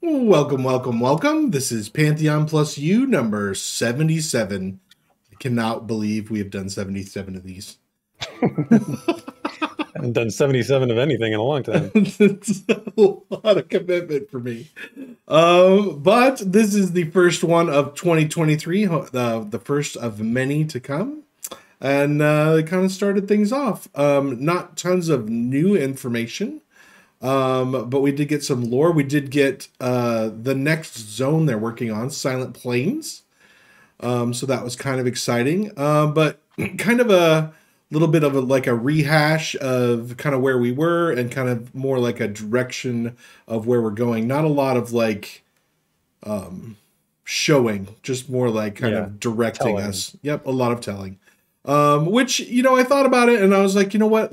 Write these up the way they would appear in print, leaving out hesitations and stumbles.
Welcome, welcome, welcome. This is Pantheon plus you, number 77. I cannot believe we have done 77 of these. I haven't done 77 of anything in a long time. It's a lot of commitment for me. But this is the first one of 2023, the first of many to come. And it kind of started things off. Not tons of new information. But we did get some lore. We did get the next zone they're working on, Silent Plains. So that was kind of exciting. But kind of a little bit of a rehash of kind of where we were and kind of more like a direction of where we're going. Not a lot of showing, just more like kind of directing us. Yep, a lot of telling. Which, I thought about it and I was like, you know what,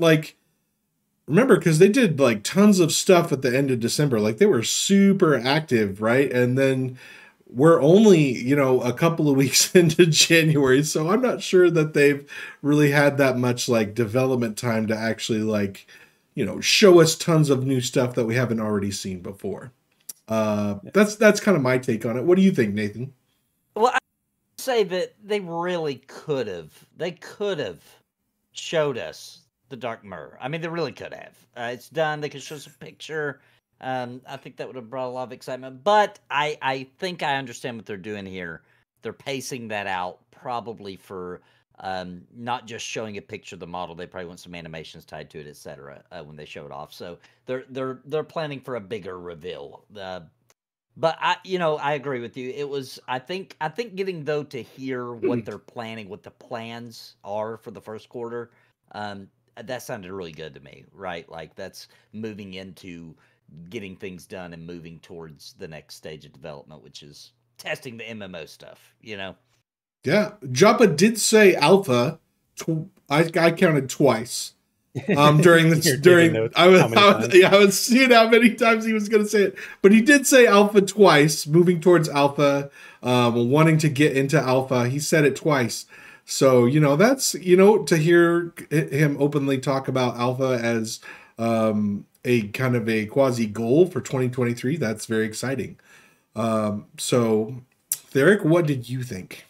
remember, because they did tons of stuff at the end of December. They were super active, right? And then we're only, a couple of weeks into January. So I'm not sure that they've really had that much development time to actually show us tons of new stuff that we haven't already seen before. That's kind of my take on it. What do you think, Nathan? Well, I would say that they really could have. They could have showed us the Dark Mirror. I mean, they really could have. It's done. They could show us a picture. I think that would have brought a lot of excitement. But I think I understand what they're doing here. They're pacing that out probably for not just showing a picture of the model. They probably want some animations tied to it, etc. When they show it off. So they're planning for a bigger reveal. But I agree with you. It was I think getting though to hear what they're planning, what the plans are for the first quarter. That sounded really good to me, right? That's moving into getting things done and moving towards the next stage of development, which is testing the MMO stuff, Yeah. Joppa did say alpha. I counted twice. During this, I was seeing how many times he was going to say it, but he did say alpha twice, moving towards alpha, wanting to get into alpha. He said it twice. So, that's, to hear him openly talk about alpha as a kind of a quasi goal for 2023, that's very exciting. So, Therek, what did you think?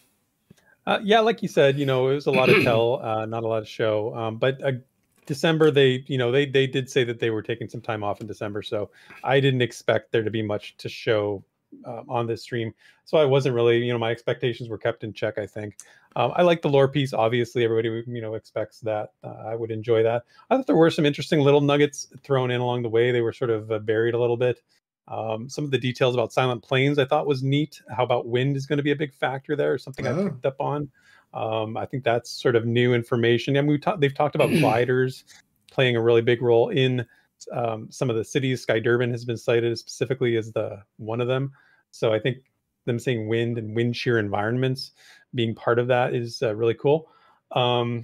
Like you said, it was a lot of tell, not a lot of show. But December, they did say that they were taking some time off in December. So I didn't expect there to be much to show on this stream. So I wasn't really, my expectations were kept in check, I think. I like the lore piece. Obviously, everybody, expects that. I would enjoy that. I thought there were some interesting little nuggets thrown in along the way. They were sort of buried a little bit. Some of the details about Silent Plains I thought was neat. How about wind is going to be a big factor there, something I picked up on. I think that's sort of new information. And they've talked about gliders playing a really big role in some of the cities. Sky Durban has been cited specifically as one of them. So I think them saying wind and wind shear environments being part of that is really cool. We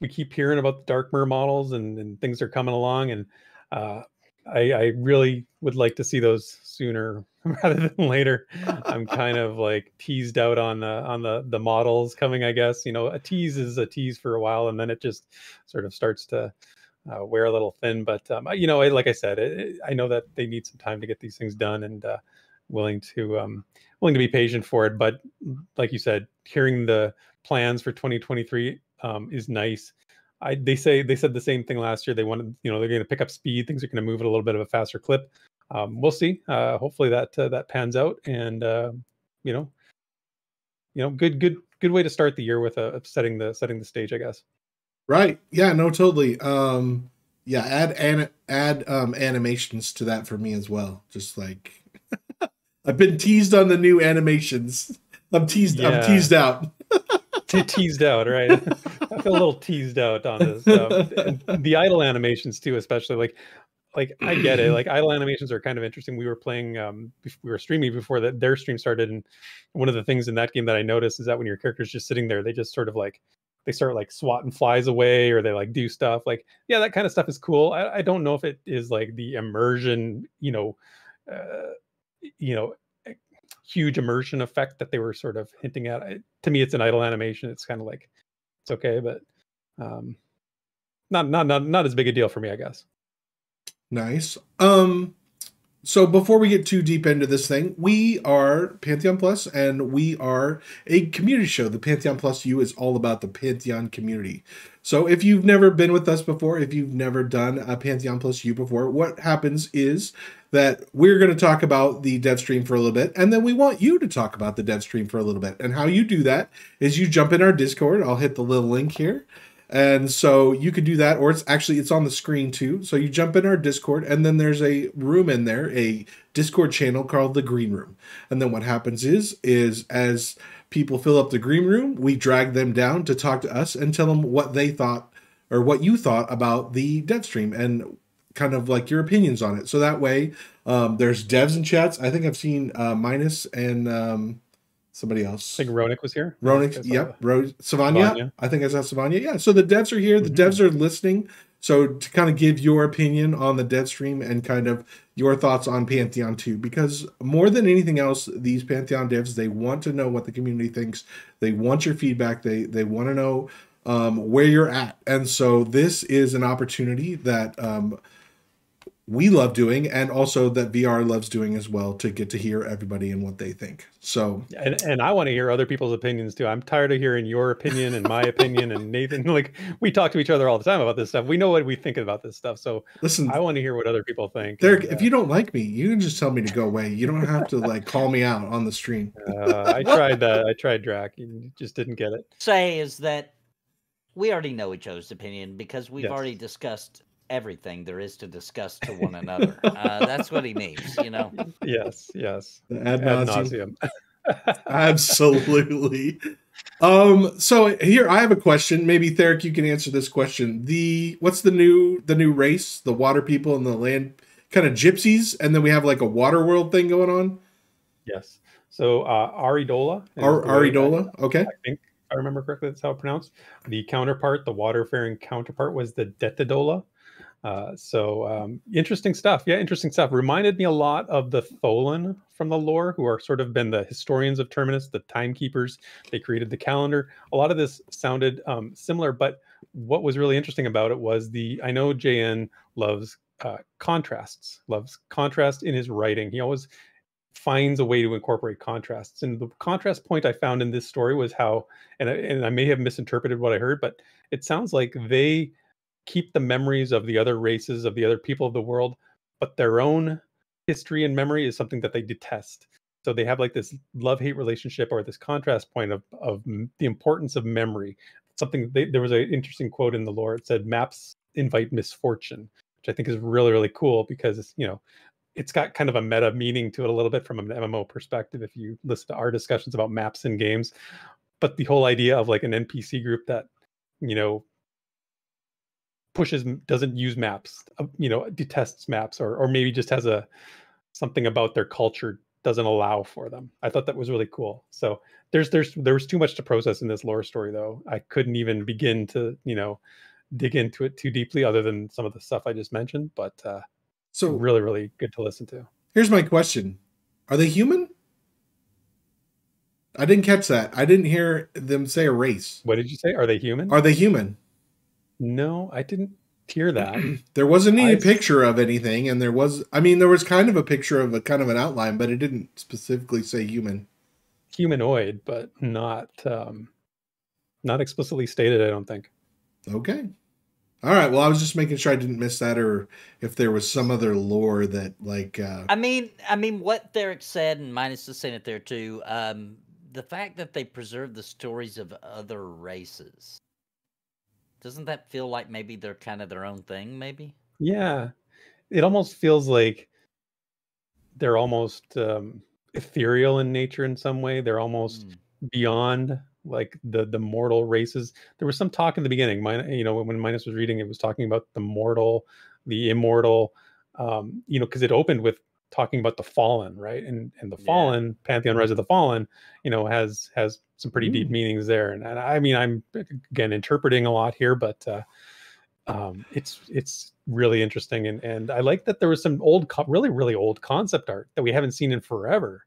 keep hearing about the Dark Mirror models and things are coming along, and I really would like to see those sooner rather than later. I'm kind of teased out on the models coming, I guess. A tease is a tease for a while, and then it just sort of starts to wear a little thin. But like I said, I know that they need some time to get these things done, and willing to be patient for it. But like you said, hearing the plans for 2023 is nice. They said the same thing last year. They wanted, they're going to pick up speed. Things are going to move at a little bit of a faster clip. We'll see. Hopefully that pans out, and good way to start the year with setting the stage, I guess. Right. Yeah. No. Totally. Add animations to that for me as well. Just I've been teased on the new animations. I'm teased out. Teased out, right? I feel a little teased out on this. The idle animations too, especially I get it. Idle animations are kind of interesting. We were playing, we were streaming before their stream started, and one of the things in that game that I noticed is that when your character's just sitting there, they just sort of they start swatting flies away, or they do stuff. That kind of stuff is cool. I don't know if it is the immersion, huge immersion effect that they were sort of hinting at. To me, it's an idle animation. It's kind of it's okay, but not as big a deal for me, I guess. Nice. So before we get too deep into this thing, we are Pantheon Plus, and we are a community show. The Pantheon Plus U is all about the Pantheon community. So if you've never been with us before, if you've never done a Pantheon Plus U before, what happens is that we're going to talk about the dev stream for a little bit, and then we want you to talk about the dev stream for a little bit. And how you do that is you jump in our Discord. I'll hit the little link here. And so you could do that, or it's on the screen too. So you jump in our Discord, and then there's a room in there, a Discord channel called the Green Room. And then what happens is as people fill up the Green Room, we drag them down to talk to us and tell them what they thought or what you thought about the dev stream and kind of like your opinions on it. So that way, there's devs and chats. I think I've seen Minus and somebody else. I think Ronik was here. Ronik, yep. Savanya. I think I saw Savanya. Yeah. So the devs are here. The devs are listening. So to kind of give your opinion on the dev stream and kind of your thoughts on Pantheon 2, because more than anything else, these Pantheon devs, they want to know what the community thinks. They want your feedback. They want to know where you're at. And so this is an opportunity that we love doing, and also that VR loves doing as well, to get to hear everybody and what they think. So and I want to hear other people's opinions too. I'm tired of hearing your opinion and my opinion and Nathan. Like, we talk to each other all the time about this stuff. We know what we think about this stuff. So listen, I want to hear what other people think. Therek, if you don't like me, you can just tell me to go away. You don't have to like call me out on the stream. I tried that. I tried Draq. You just didn't get it. Say is that we already know each other's opinion because we've already discussed everything there is to discuss to one another. That's what he means, you know. Yes. Ad nauseum. Absolutely. So here I have a question. Maybe Therek, you can answer this question. What's the new race? The water people and the land kind of gypsies, and then we have like a water world thing going on. Yes. So Aridola. Aridola. Okay. I think if I remember correctly, that's how it's pronounced. The counterpart, the water-faring counterpart, was the Detadola. Interesting stuff. Yeah, interesting stuff. Reminded me a lot of the Tholen from the lore, who are sort of been the historians of Terminus, the timekeepers. They created the calendar. A lot of this sounded similar, but what was really interesting about it was I know JN loves contrasts, loves contrast in his writing. He always finds a way to incorporate contrasts. And the contrast point I found in this story was how, and I may have misinterpreted what I heard, but it sounds like they keep the memories of the other races, of the other people of the world, but their own history and memory is something that they detest. So they have like this love-hate relationship, or this contrast point of the importance of memory. Something there was an interesting quote in the lore. It said, "Maps invite misfortune," which I think is really, really cool, because it's got kind of a meta meaning to it a little bit from an MMO perspective, if you listen to our discussions about maps in games. But the whole idea of like an NPC group that doesn't use maps, detests maps, or maybe just has something about their culture doesn't allow for them. I thought that was really cool. So there was too much to process in this lore story, though. I couldn't even begin to dig into it too deeply, other than some of the stuff I just mentioned. But so really, really good to listen to. Here's my question: are they human? I didn't catch that. I didn't hear them say a race. What did you say? Are they human? Are they human? No, I didn't hear that. There wasn't any picture of anything, and there was kind of a picture of a kind of an outline, but it didn't specifically say human. Humanoid, but not explicitly stated, I don't think. Okay. All right. Well, I was just making sure I didn't miss that, or if there was some other lore that like. I mean, what Therek said, and Minus is saying it there too. The fact that they preserve the stories of other races. Doesn't that feel like maybe they're kind of their own thing, maybe? Yeah. It almost feels like they're almost ethereal in nature in some way. They're almost beyond like the mortal races. There was some talk in the beginning, when Minus was reading, it was talking about the mortal, the immortal, because it opened with talking about the fallen, right? And the fallen, Pantheon Rise of the Fallen, has some pretty deep meanings there. And I mean, I'm again interpreting a lot here, but it's really interesting. And I like that there was some really, really old concept art that we haven't seen in forever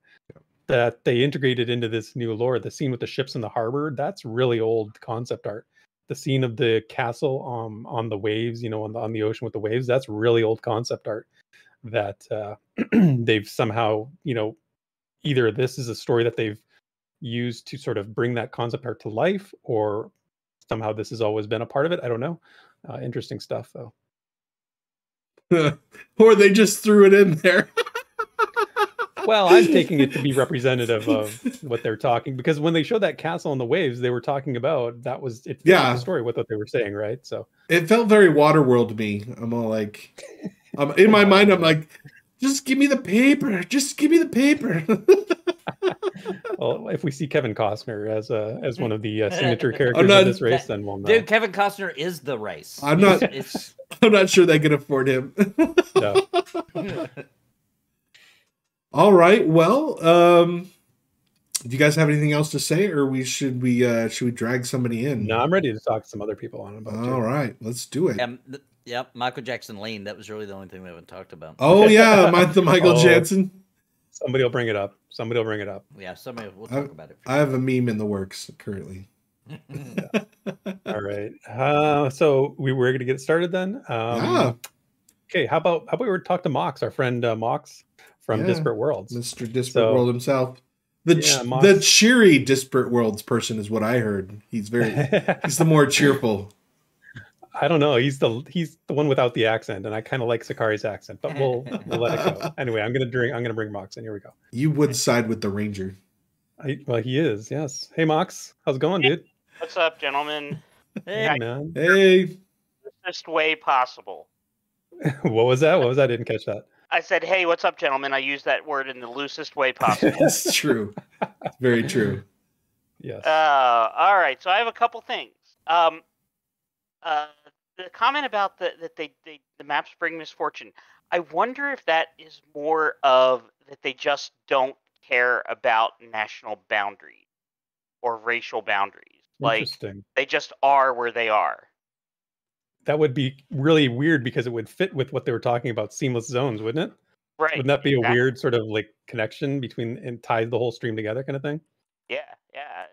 that they integrated into this new lore. The scene with the ships in the harbor, that's really old concept art. The scene of the castle on the waves, on the ocean with the waves, that's really old concept art. that they've somehow, either this is a story that they've used to sort of bring that concept art to life, or somehow this has always been a part of it. I don't know. Interesting stuff, though. Or they just threw it in there. Well, I'm taking it to be representative of what they're talking, because when they showed that castle on the waves, they were talking about that was it. Yeah, the story with what they were saying, right? So it felt very Waterworld to me. I'm all like, in my mind, I'm like, just give me the paper. Just give me the paper. Well, if we see Kevin Costner as one of the signature characters of this race, then we'll know. Dude, Kevin Costner is the race. I'm not sure they can afford him. No. All right. Well, do you guys have anything else to say, or should we drag somebody in? No, I'm ready to talk to some other people on about it. All right, let's do it. Yep, Michael Jackson Lean. That was really the only thing we haven't talked about. Oh yeah, the Michael Jansen. Somebody will bring it up. Yeah, somebody will talk about it. I have a meme in the works currently. All right. So we were going to get started then. Okay. How about we were talk to Mox, our friend Mox from Disparate Worlds, Mr. Disparate World himself. The cheery Disparate Worlds person is what I heard. He's the more cheerful. I don't know. He's the one without the accent, and I kind of like Sakari's accent, but we'll let it go. Anyway, I'm gonna bring Mox in. Here we go. You would side with the Ranger. Well, he is. Yes. Hey, Mox, how's it going, dude? What's up, gentlemen? Hey, man. Hey. Loosest way possible. What was that? I didn't catch that. I said, "Hey, what's up, gentlemen?" I used that word in the loosest way possible. That's true. Very true. Yes. All right. So I have a couple things. The comment about the maps bring misfortune. I wonder if that is more of that they just don't care about national boundaries or racial boundaries. Like they just are where they are. That would be really weird because it would fit with what they were talking about, seamless zones, wouldn't it? Right. Wouldn't that be a weird sort of like connection between and ties the whole stream together kind of thing? Yeah.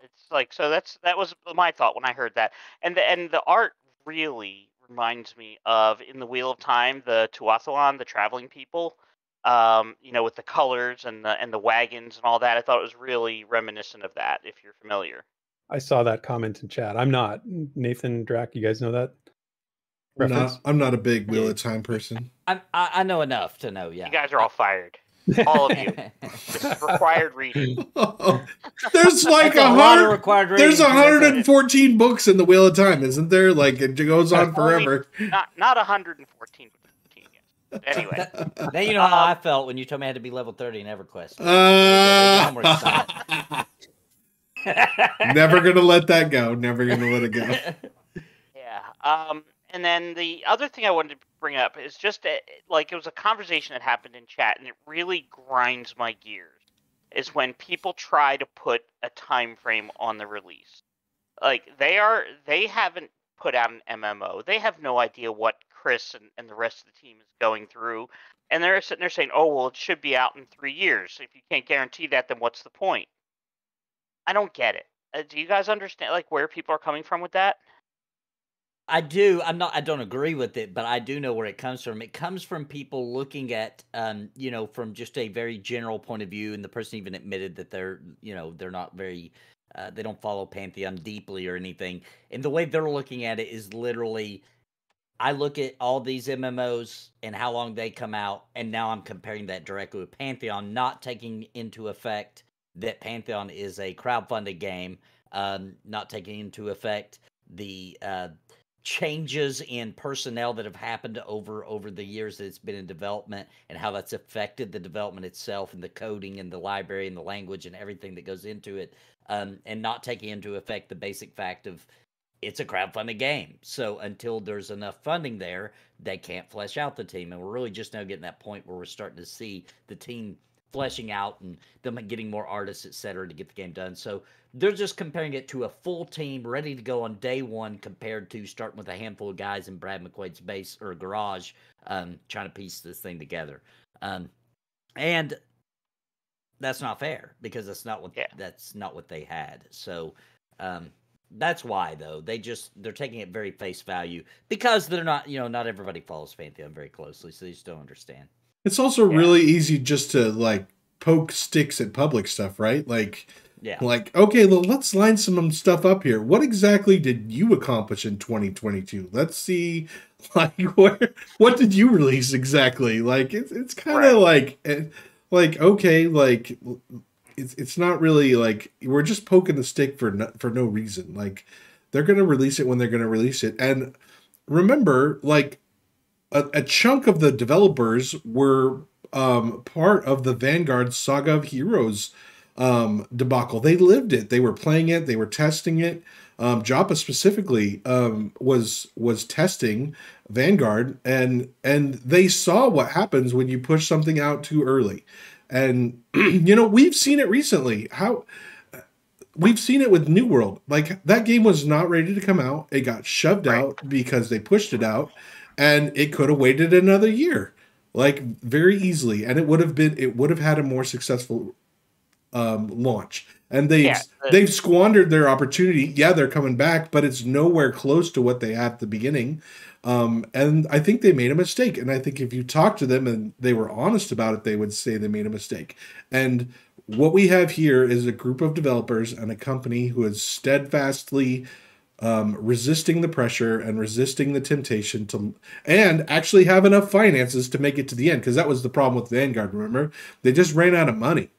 It's like, so that was my thought when I heard that. And the art really reminds me of, in the Wheel of Time, the Tuathalan, the traveling people, with the colors and the wagons and all that. I thought it was really reminiscent of that, if you're familiar. I saw that comment in chat. I'm not. Nathan, Draq, you guys know that reference? I'm not a big Wheel of Time person. I know enough to know, yeah. You guys are all fired. All of you. This is required reading. There's like a lot of required reading. There's 114 books in the Wheel of Time, isn't there? Like it goes on forever. Not 114. Anyway. Now you know how I felt when you told me I had to be level 30 in EverQuest. Never gonna let that go. Never gonna let it go. Yeah. And then the other thing I wanted to bring up is just it was a conversation that happened in chat, and it really grinds my gears. Is when people try to put a time frame on the release. Like they haven't put out an MMO. They have no idea what Chris and the rest of the team is going through, and they're sitting there saying, "Oh well, it should be out in 3 years." If you can't guarantee that, then what's the point? I don't get it. Do you guys understand where people are coming from with that? I do. I don't agree with it, but I do know where it comes from. It comes from people looking at, from just a very general point of view, and the person even admitted that they're not very, they don't follow Pantheon deeply or anything. And the way they're looking at it is literally, I look at all these MMOs and how long they come out, and now I'm comparing that directly with Pantheon, not taking into effect that Pantheon is a crowdfunded game, not taking into effect the changes in personnel that have happened over the years that it's been in development, and how that's affected the development itself and the coding and the library and the language and everything that goes into it, and not taking into effect the basic fact of it's a crowdfunded game. So until there's enough funding there, they can't flesh out the team, and we're really just now getting that point where we're starting to see the team fleshing out and them getting more artists, etc., to get the game done. So they're just comparing it to a full team ready to go on day one, compared to starting with a handful of guys in Brad McQuaid's base or garage, trying to piece this thing together. And that's not fair, because that's not what they had. So that's why, though, they're taking it very face value, because they're not, not everybody follows Pantheon very closely, so they just don't understand. It's also really easy just to like poke sticks at public stuff, right? Like, okay, well, let's line some stuff up here. What exactly did you accomplish in 2022? Let's see, like, what did you release exactly? Like, it's kind of like okay, like it's not really like we're just poking the stick for no reason. Like, they're gonna release it when they're gonna release it, and remember, like. A chunk of the developers were part of the Vanguard Saga of Heroes debacle. They lived it. They were playing it. They were testing it. Joppa specifically was testing Vanguard, and they saw what happens when you push something out too early. And we've seen it recently. We've seen it with New World. Like, that game was not ready to come out. It got shoved out because they pushed it out. And it could have waited another year, like, very easily, and it would have had a more successful launch. And they've squandered their opportunity. Yeah, they're coming back, but it's nowhere close to what they had at the beginning. And I think they made a mistake. And I think if you talk to them and they were honest about it, they would say they made a mistake. And what we have here is a group of developers and a company who is steadfastly resisting the pressure and resisting the temptation and actually have enough finances to make it to the end, because that was the problem with Vanguard. Remember, they just ran out of money,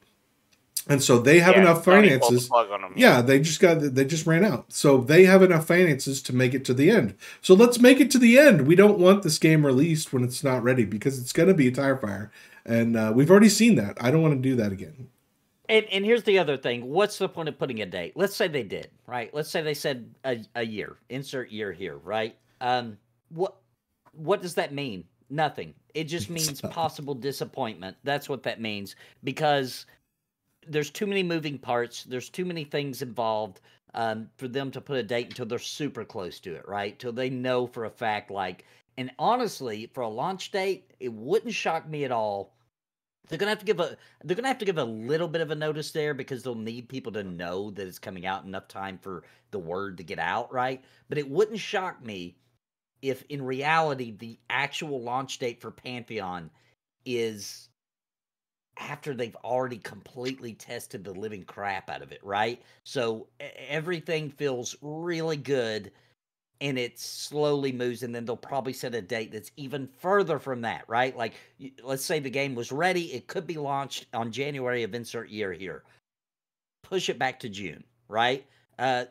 and so they have enough finances. They just ran out, so they have enough finances to make it to the end. So let's make it to the end. We don't want this game released when it's not ready, because it's going to be a tire fire, and we've already seen that. I don't want to do that again. And here's the other thing. What's the point of putting a date? Let's say they did, right? Let's say they said a year. Insert year here, right? What does that mean? Nothing. It just means possible disappointment. That's what that means, because there's too many moving parts. There's too many things involved for them to put a date until they're super close to it, right? Till they know for a fact, like, and honestly, for a launch date, it wouldn't shock me at all. They're gonna have to give a little bit of a notice there, because they'll need people to know that it's coming out enough time for the word to get out, right? But it wouldn't shock me if in reality the actual launch date for Pantheon is after they've already completely tested the living crap out of it, right? So everything feels really good, and it slowly moves, and then they'll probably set a date that's even further from that, right? Like, let's say the game was ready. It could be launched on January of insert year here. Push it back to June, right?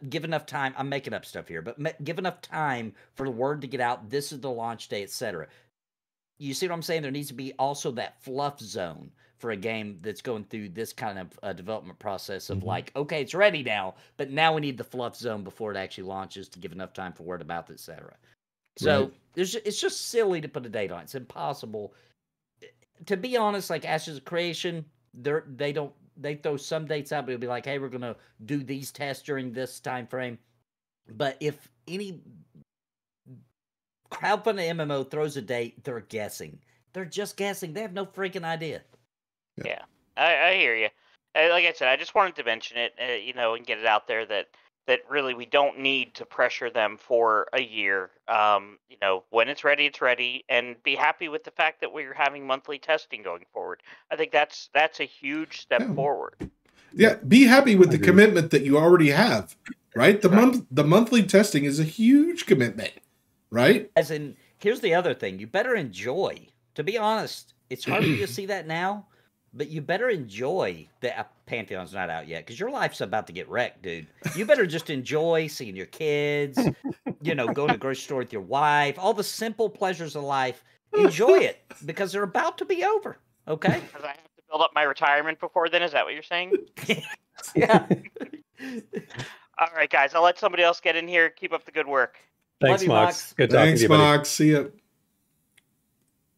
Give enough time. I'm making up stuff here, but give enough time for the word to get out. This is the launch day, etc. You see what I'm saying? There needs to be also that fluff zone for a game that's going through this kind of development process of like, okay, it's ready now, but now we need the fluff zone before it actually launches to give enough time for word of mouth, etc. So it's just silly to put a date on it. It's impossible. To be honest, like Ashes of Creation, they throw some dates out, but it'll be like, hey, we're gonna do these tests during this time frame. But if any crowdfunding MMO throws a date, they're guessing. They're just guessing. They have no freaking idea. Yeah, I hear you. Like I said, I just wanted to mention it, and get it out there that really we don't need to pressure them for a year. When it's ready, and be happy with the fact that we're having monthly testing going forward. I think that's a huge step forward. Yeah, be happy with the commitment that you already have, right? The monthly testing is a huge commitment, right? As in, here's the other thing: you better enjoy. To be honest, it's hard for you to see that now. But you better enjoy that Pantheon's not out yet, because your life's about to get wrecked, dude. You better just enjoy seeing your kids, going to the grocery store with your wife, all the simple pleasures of life. Enjoy it, because they're about to be over, okay? Because I have to build up my retirement before then? Is that what you're saying? Yeah. All right, guys. I'll let somebody else get in here. Keep up the good work. Thanks, Mox. Good talking to you, buddy. Mox. See ya.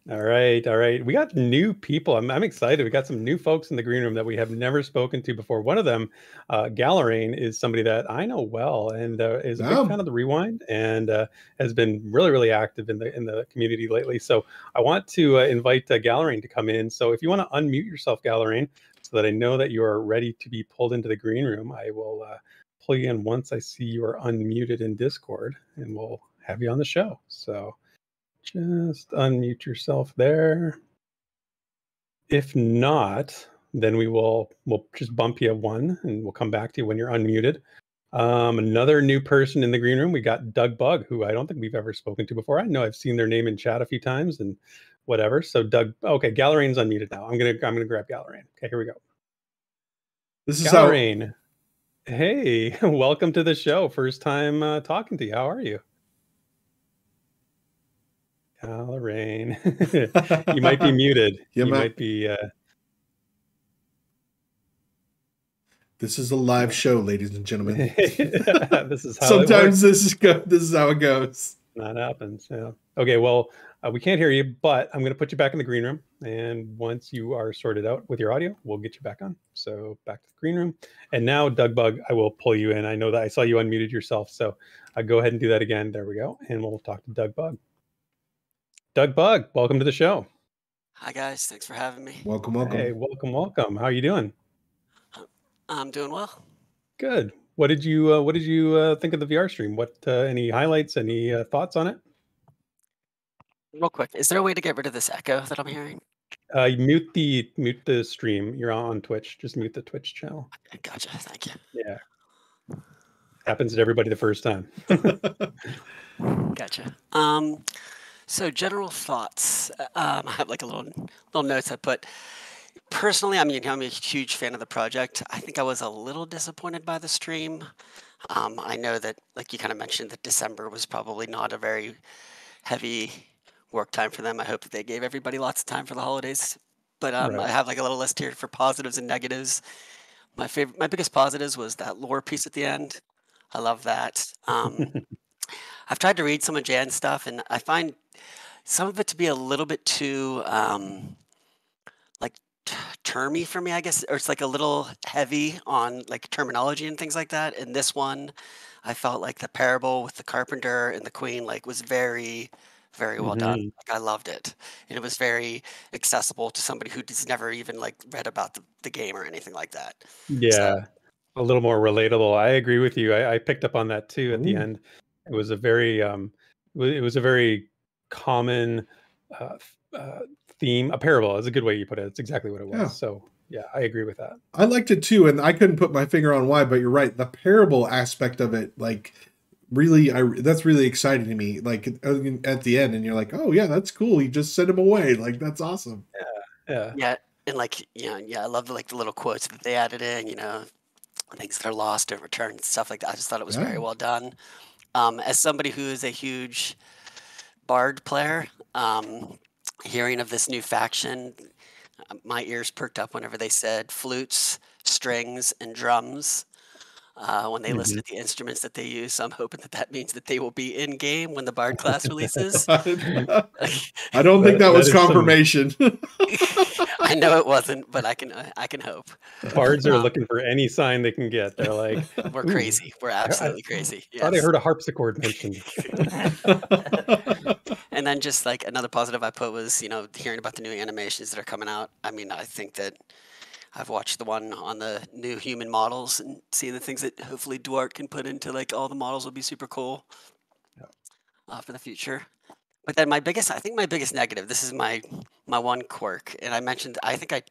All right. We got new people. I'm excited. We got some new folks in the green room that we have never spoken to before. One of them, Galerain, is somebody that I know well and is a big fan of the Rewind and has been really, really active in the community lately. So I want to invite Galerain to come in. So if you want to unmute yourself, Galerain, so that I know that you are ready to be pulled into the green room, I will pull you in once I see you are unmuted in Discord, and we'll have you on the show. So just unmute yourself there. If not, then we'll just bump you one, and we'll come back to you when you're unmuted. Another new person in the green room. We got Doug Bug, who I don't think we've ever spoken to before. I know I've seen their name in chat a few times and whatever. So Doug, okay, Galarain's unmuted now. I'm gonna grab Galarain. Okay, here we go. This is Galarain. Hey, welcome to the show. First time talking to you. How are you? Galarain. You might be muted. You might be. This is a live show, ladies and gentlemen. This is how sometimes this is how it goes. That happens. Yeah. Okay. Well, we can't hear you, but I'm going to put you back in the green room, and once you are sorted out with your audio, we'll get you back on. So back to the green room. And now, Doug Bug, I will pull you in. I know that I saw you unmuted yourself, so go ahead and do that again. There we go, and we'll talk to Doug Bug. Doug Bug, welcome to the show. Hi guys, thanks for having me. Welcome. Hey, welcome. How are you doing? I'm doing well. Good. What did you think of the VR stream? What any highlights? Any thoughts on it? Real quick, is there a way to get rid of this echo that I'm hearing? Mute the stream. You're on Twitch. Just mute the Twitch channel. Okay, gotcha. Thank you. Yeah. Happens to everybody the first time. Gotcha. So general thoughts. I have like a little notes I put. Personally, I mean, I'm a huge fan of the project. I think I was a little disappointed by the stream. I know that, like you kind of mentioned, that December was probably not a very heavy work time for them. I hope that they gave everybody lots of time for the holidays. But Right. I have like a little list here for positives and negatives. My biggest positives was that lore piece at the end. I love that. I've tried to read some of Jan's stuff, and I find some of it to be a little bit too like termy for me, I guess, or it's like a little heavy on like terminology and things like that. And this one, I felt like the parable with the carpenter and the queen like was very, very well done. Mhm. Like I loved it, and it was very accessible to somebody who has never even like read about the game or anything like that. Yeah, a little more relatable. I agree with you. I picked up on that too at the Ooh. end. It was a very it was a very common theme. A parable is a good way you put it. It's exactly what it was. Yeah. So yeah, I agree with that. I liked it too, and I couldn't put my finger on why, but you're right. The parable aspect of it, like, really, that's really exciting to me. Like at the end, and you're like, oh yeah, that's cool. You just sent him away. Like that's awesome. Yeah, and like I love the little quotes that they added in. Things that are lost and returned, stuff like that. I just thought it was very well done. As somebody who is a huge Bard player, hearing of this new faction, my ears perked up whenever they said flutes, strings, and drums. When they listed the instruments that they use, so I'm hoping that means that they will be in game when the Bard class releases. I don't think that was confirmation. I know it wasn't, but I can hope. Bards are looking for any sign they can get. They're like, we're crazy. We're absolutely crazy. I thought I heard a harpsichord mentioned. And then just like another positive I put was, hearing about the new animations that are coming out. I mean, I think that I've watched the one on the new human models and seeing the things that hopefully Draq can put into like all the models will be super cool for the future. But then my biggest negative, this is my one quirk, and I think I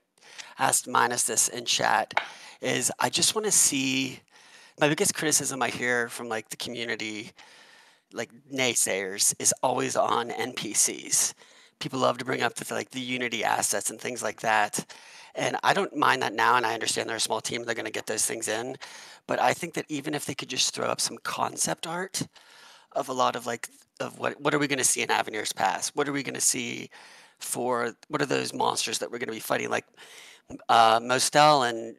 asked Minus this in chat, is I just want to see, my biggest criticism I hear from like the community, like naysayers, is always on NPCs. People love to bring up the Unity assets and things like that. And I don't mind that now, and I understand they're a small team, they're going to get those things in. But I think that even if they could just throw up some concept art of a lot of of what are we going to see in Avenir's Pass? What are we going to see what are those monsters that we're going to be fighting? Like Mostel and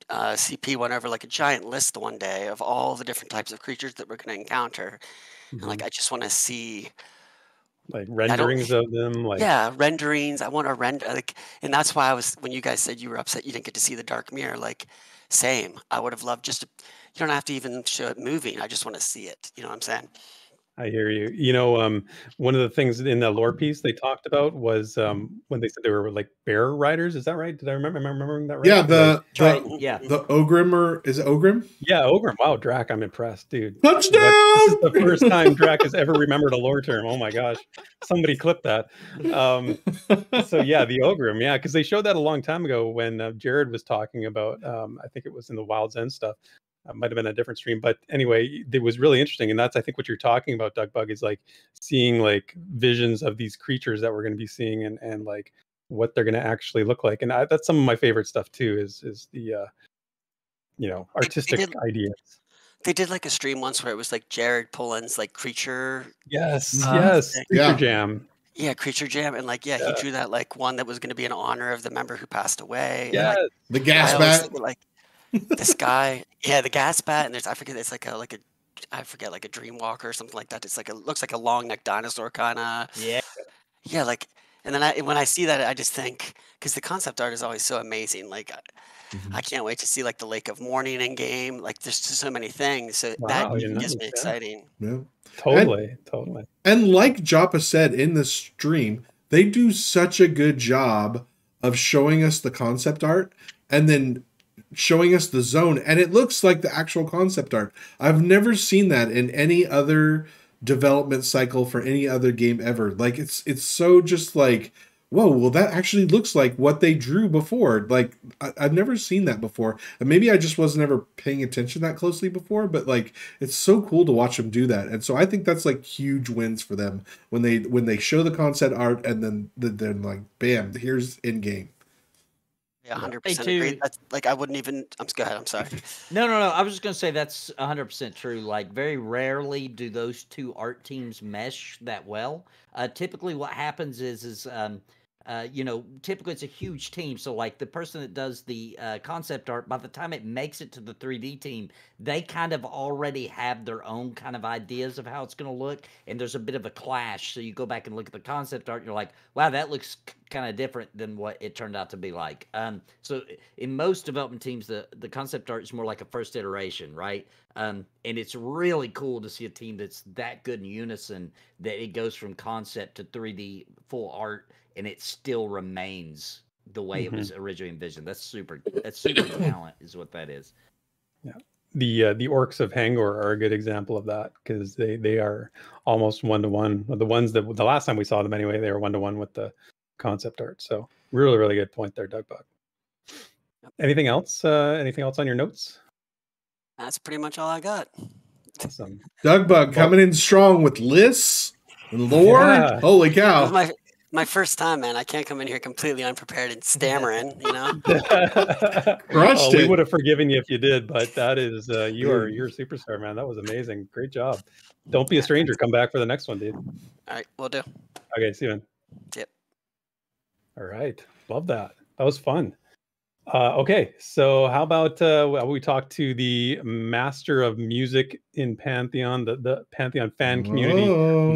CP went over like a giant list one day of all the different types of creatures that we're going to encounter. And like, I just want to see like renderings of them. Yeah, renderings. I want to render and that's why when you guys said you were upset you didn't get to see the Dark Mirror, same. I would have loved you don't have to even show it moving. I just want to see it. You know what I'm saying? I hear you. You know, one of the things in the lore piece they talked about was when they said they were like bear riders. Is that right? Did I remember? Am I remembering that right? Yeah, 'Cause I- That's right. Yeah. the Ogrim, or is it Ogrim? yeah, Ogre. Wow, Draq, I'm impressed, dude. Touchdown! This is the first time Draq has ever remembered a lore term. Oh my gosh, somebody clip that. So yeah, the Ogrim, yeah, because they showed that a long time ago when Jared was talking about. I think it was in the Wild's End stuff. Might have been a different stream, but anyway, it was really interesting, and that's I think what you're talking about, Doug Bug, is like seeing like visions of these creatures that we're going to be seeing, and like what they're going to actually look like, and that's some of my favorite stuff too. Is the artistic ideas. They did like a stream once where it was like Jared Pullen's like creature. Yes, Uh, yes, thing. Creature Yeah. Jam. Yeah, Creature Jam, and like he drew that like one that was going to be in honor of the member who passed away. Yeah, And, like, The I gas always bat. think of, like this guy, yeah, the gas bat, and there's I forget it's like a I forget like a dream walker or something like that. It's like looks like a long neck dinosaur kind of. Yeah. Yeah, like, and then when I see that, I just think because the concept art is always so amazing. Like, I can't wait to see like the Lake of Morning in game. Like, there's just so many things. So that Wow, gets me yeah. exciting. Yeah. Totally. And like Joppa said in the stream, they do such a good job of showing us the concept art and then showing us the zone, and it looks like the actual concept art. I've never seen that in any other development cycle for any other game ever. Like it's so just like, whoa, well that actually looks like what they drew before. Like I've never seen that before, and maybe I just wasn't ever paying attention that closely before, but like it's so cool to watch them do that. And so I think that's like huge wins for them when they show the concept art and then like bam, here's in game. Yeah, 100% Hey, agree. too. That's like I wouldn't even. Go ahead. I'm sorry. No. I was just gonna say that's 100% true. Like, very rarely do those two art teams mesh that well. Typically, what happens is typically it's a huge team. So, like, the person that does the concept art, by the time it makes it to the 3D team, they kind of already have their own kind of ideas of how it's going to look, and there's a bit of a clash. So you go back and look at the concept art, and you're like, wow, that looks kind of different than what it turned out to be like. So in most development teams, the concept art is more like a first iteration, right? And it's really cool to see a team that's that good in unison that it goes from concept to 3D full art, and it still remains the way it was originally envisioned. That's super talent, is what that is. Yeah. The orcs of Hangor are a good example of that, because they are almost 1-to-1. The ones that the last time we saw them anyway, they were 1-to-1 with the concept art. So really good point there, Doug Buck. Anything else? Anything else on your notes? That's pretty much all I got. Awesome. Doug Bug coming in strong with lists and lore. Yeah. Holy It cow. was my first time, man. I can't come in here completely unprepared and stammering. Crushed We it. would have forgiven you if you did, but that is you're a superstar, man. That was amazing. Great job. Don't be a stranger. Come back for the next one, dude. All right, we'll do. Okay, see you, man. Yep. All right. Love that. That was fun. Okay, so how about we talk to the master of music in Pantheon, the Pantheon fan community,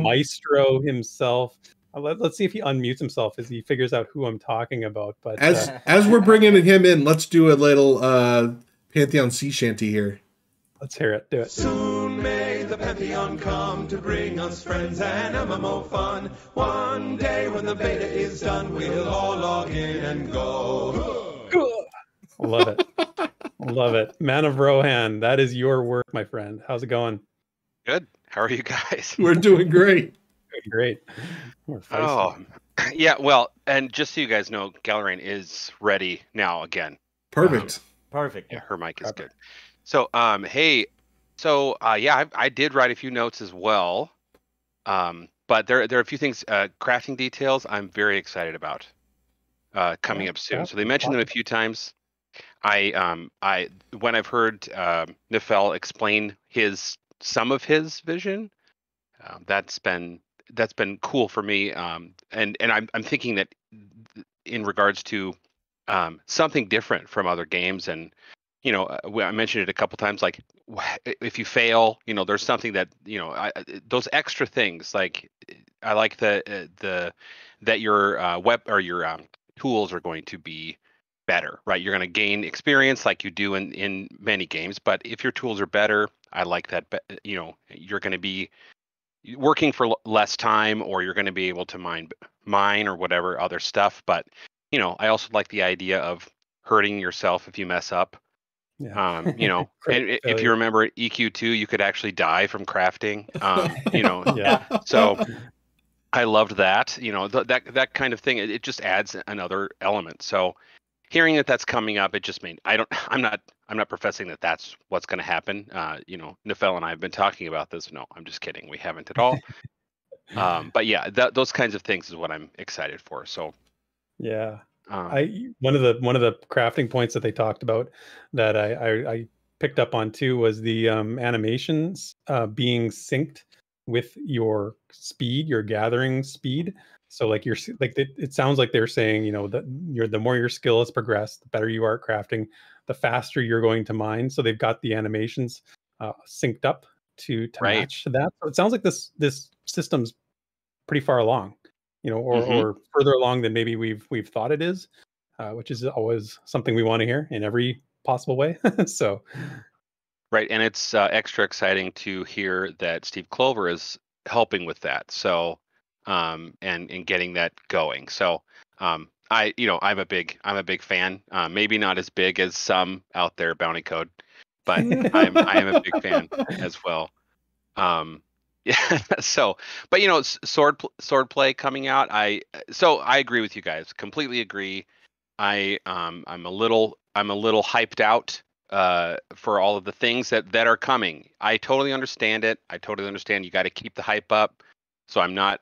Maestro himself. Let's see if he unmutes himself as he figures out who I'm talking about. But As we're bringing him in, let's do a little Pantheon sea shanty here. Let's hear it. Do it. Soon may the Pantheon come to bring us friends and MMO fun. One day when the beta is done, we'll all log in and go. Love it. Love it. Man of Rohan, that is your work, my friend. How's it going? Good. How are you guys? We're doing great. Great. Oh, yeah. Well, and just so you guys know, Galerain is ready now again. Perfect. Perfect. Yeah, her mic is good. So, hey, so yeah, I did write a few notes as well, but there are a few things, crafting details I'm very excited about coming up soon. So they mentioned them a few times. When I've heard Nefel explain some of his vision, that's been cool for me. And I'm thinking that in regards to something different from other games, and I mentioned it a couple times, like if you fail, there's something that those extra things. Like I like that your web or your tools are going to be better, right? You're going to gain experience like you do in many games, but if your tools are better, I like that. You're going to be working for less time, or you're going to be able to mine or whatever other stuff. But I also like the idea of hurting yourself if you mess up. Yeah. And if you remember EQ2, you could actually die from crafting. Yeah. So I loved that. That kind of thing. It just adds another element. So hearing that that's coming up, it just made I'm not professing that that's what's going to happen. Nefel and I have been talking about this. No, I'm just kidding. We haven't at all. But yeah, those kinds of things is what I'm excited for. So yeah, one of the crafting points that they talked about that I picked up on too was the animations being synced with your speed, your gathering speed. So like it sounds like they're saying, the more your skill has progressed, the better you are at crafting, the faster you're going to mine. So they've got the animations synced up to Right. match that. So it sounds like this system's pretty far along, Mhm. or further along than maybe we've thought it is, which is always something we want to hear in every possible way. So Right, and it's extra exciting to hear that Steve Clover is helping with that. So, and getting that going. So, I'm a big fan. Maybe not as big as some out there, Bounty Code, but I am a big fan as well. Yeah. So, but sword play coming out. So I agree with you guys. Completely agree. I'm a little hyped out for all of the things that are coming. I totally understand it. I totally understand you got to keep the hype up. So I'm not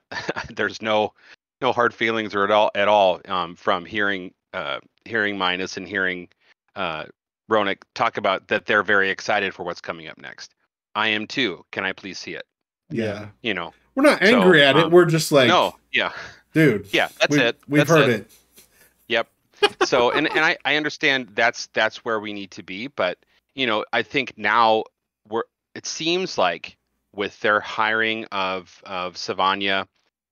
there's no hard feelings or at all from hearing Minus and hearing Ronak talk about that they're very excited for what's coming up next. I am too. Can I please see it? Yeah. We're not angry at it. We're just like, no, yeah, dude. Yeah, that's it. We've heard it. Yep. So and I understand that's where we need to be, but I think now it seems like with their hiring of Savanya,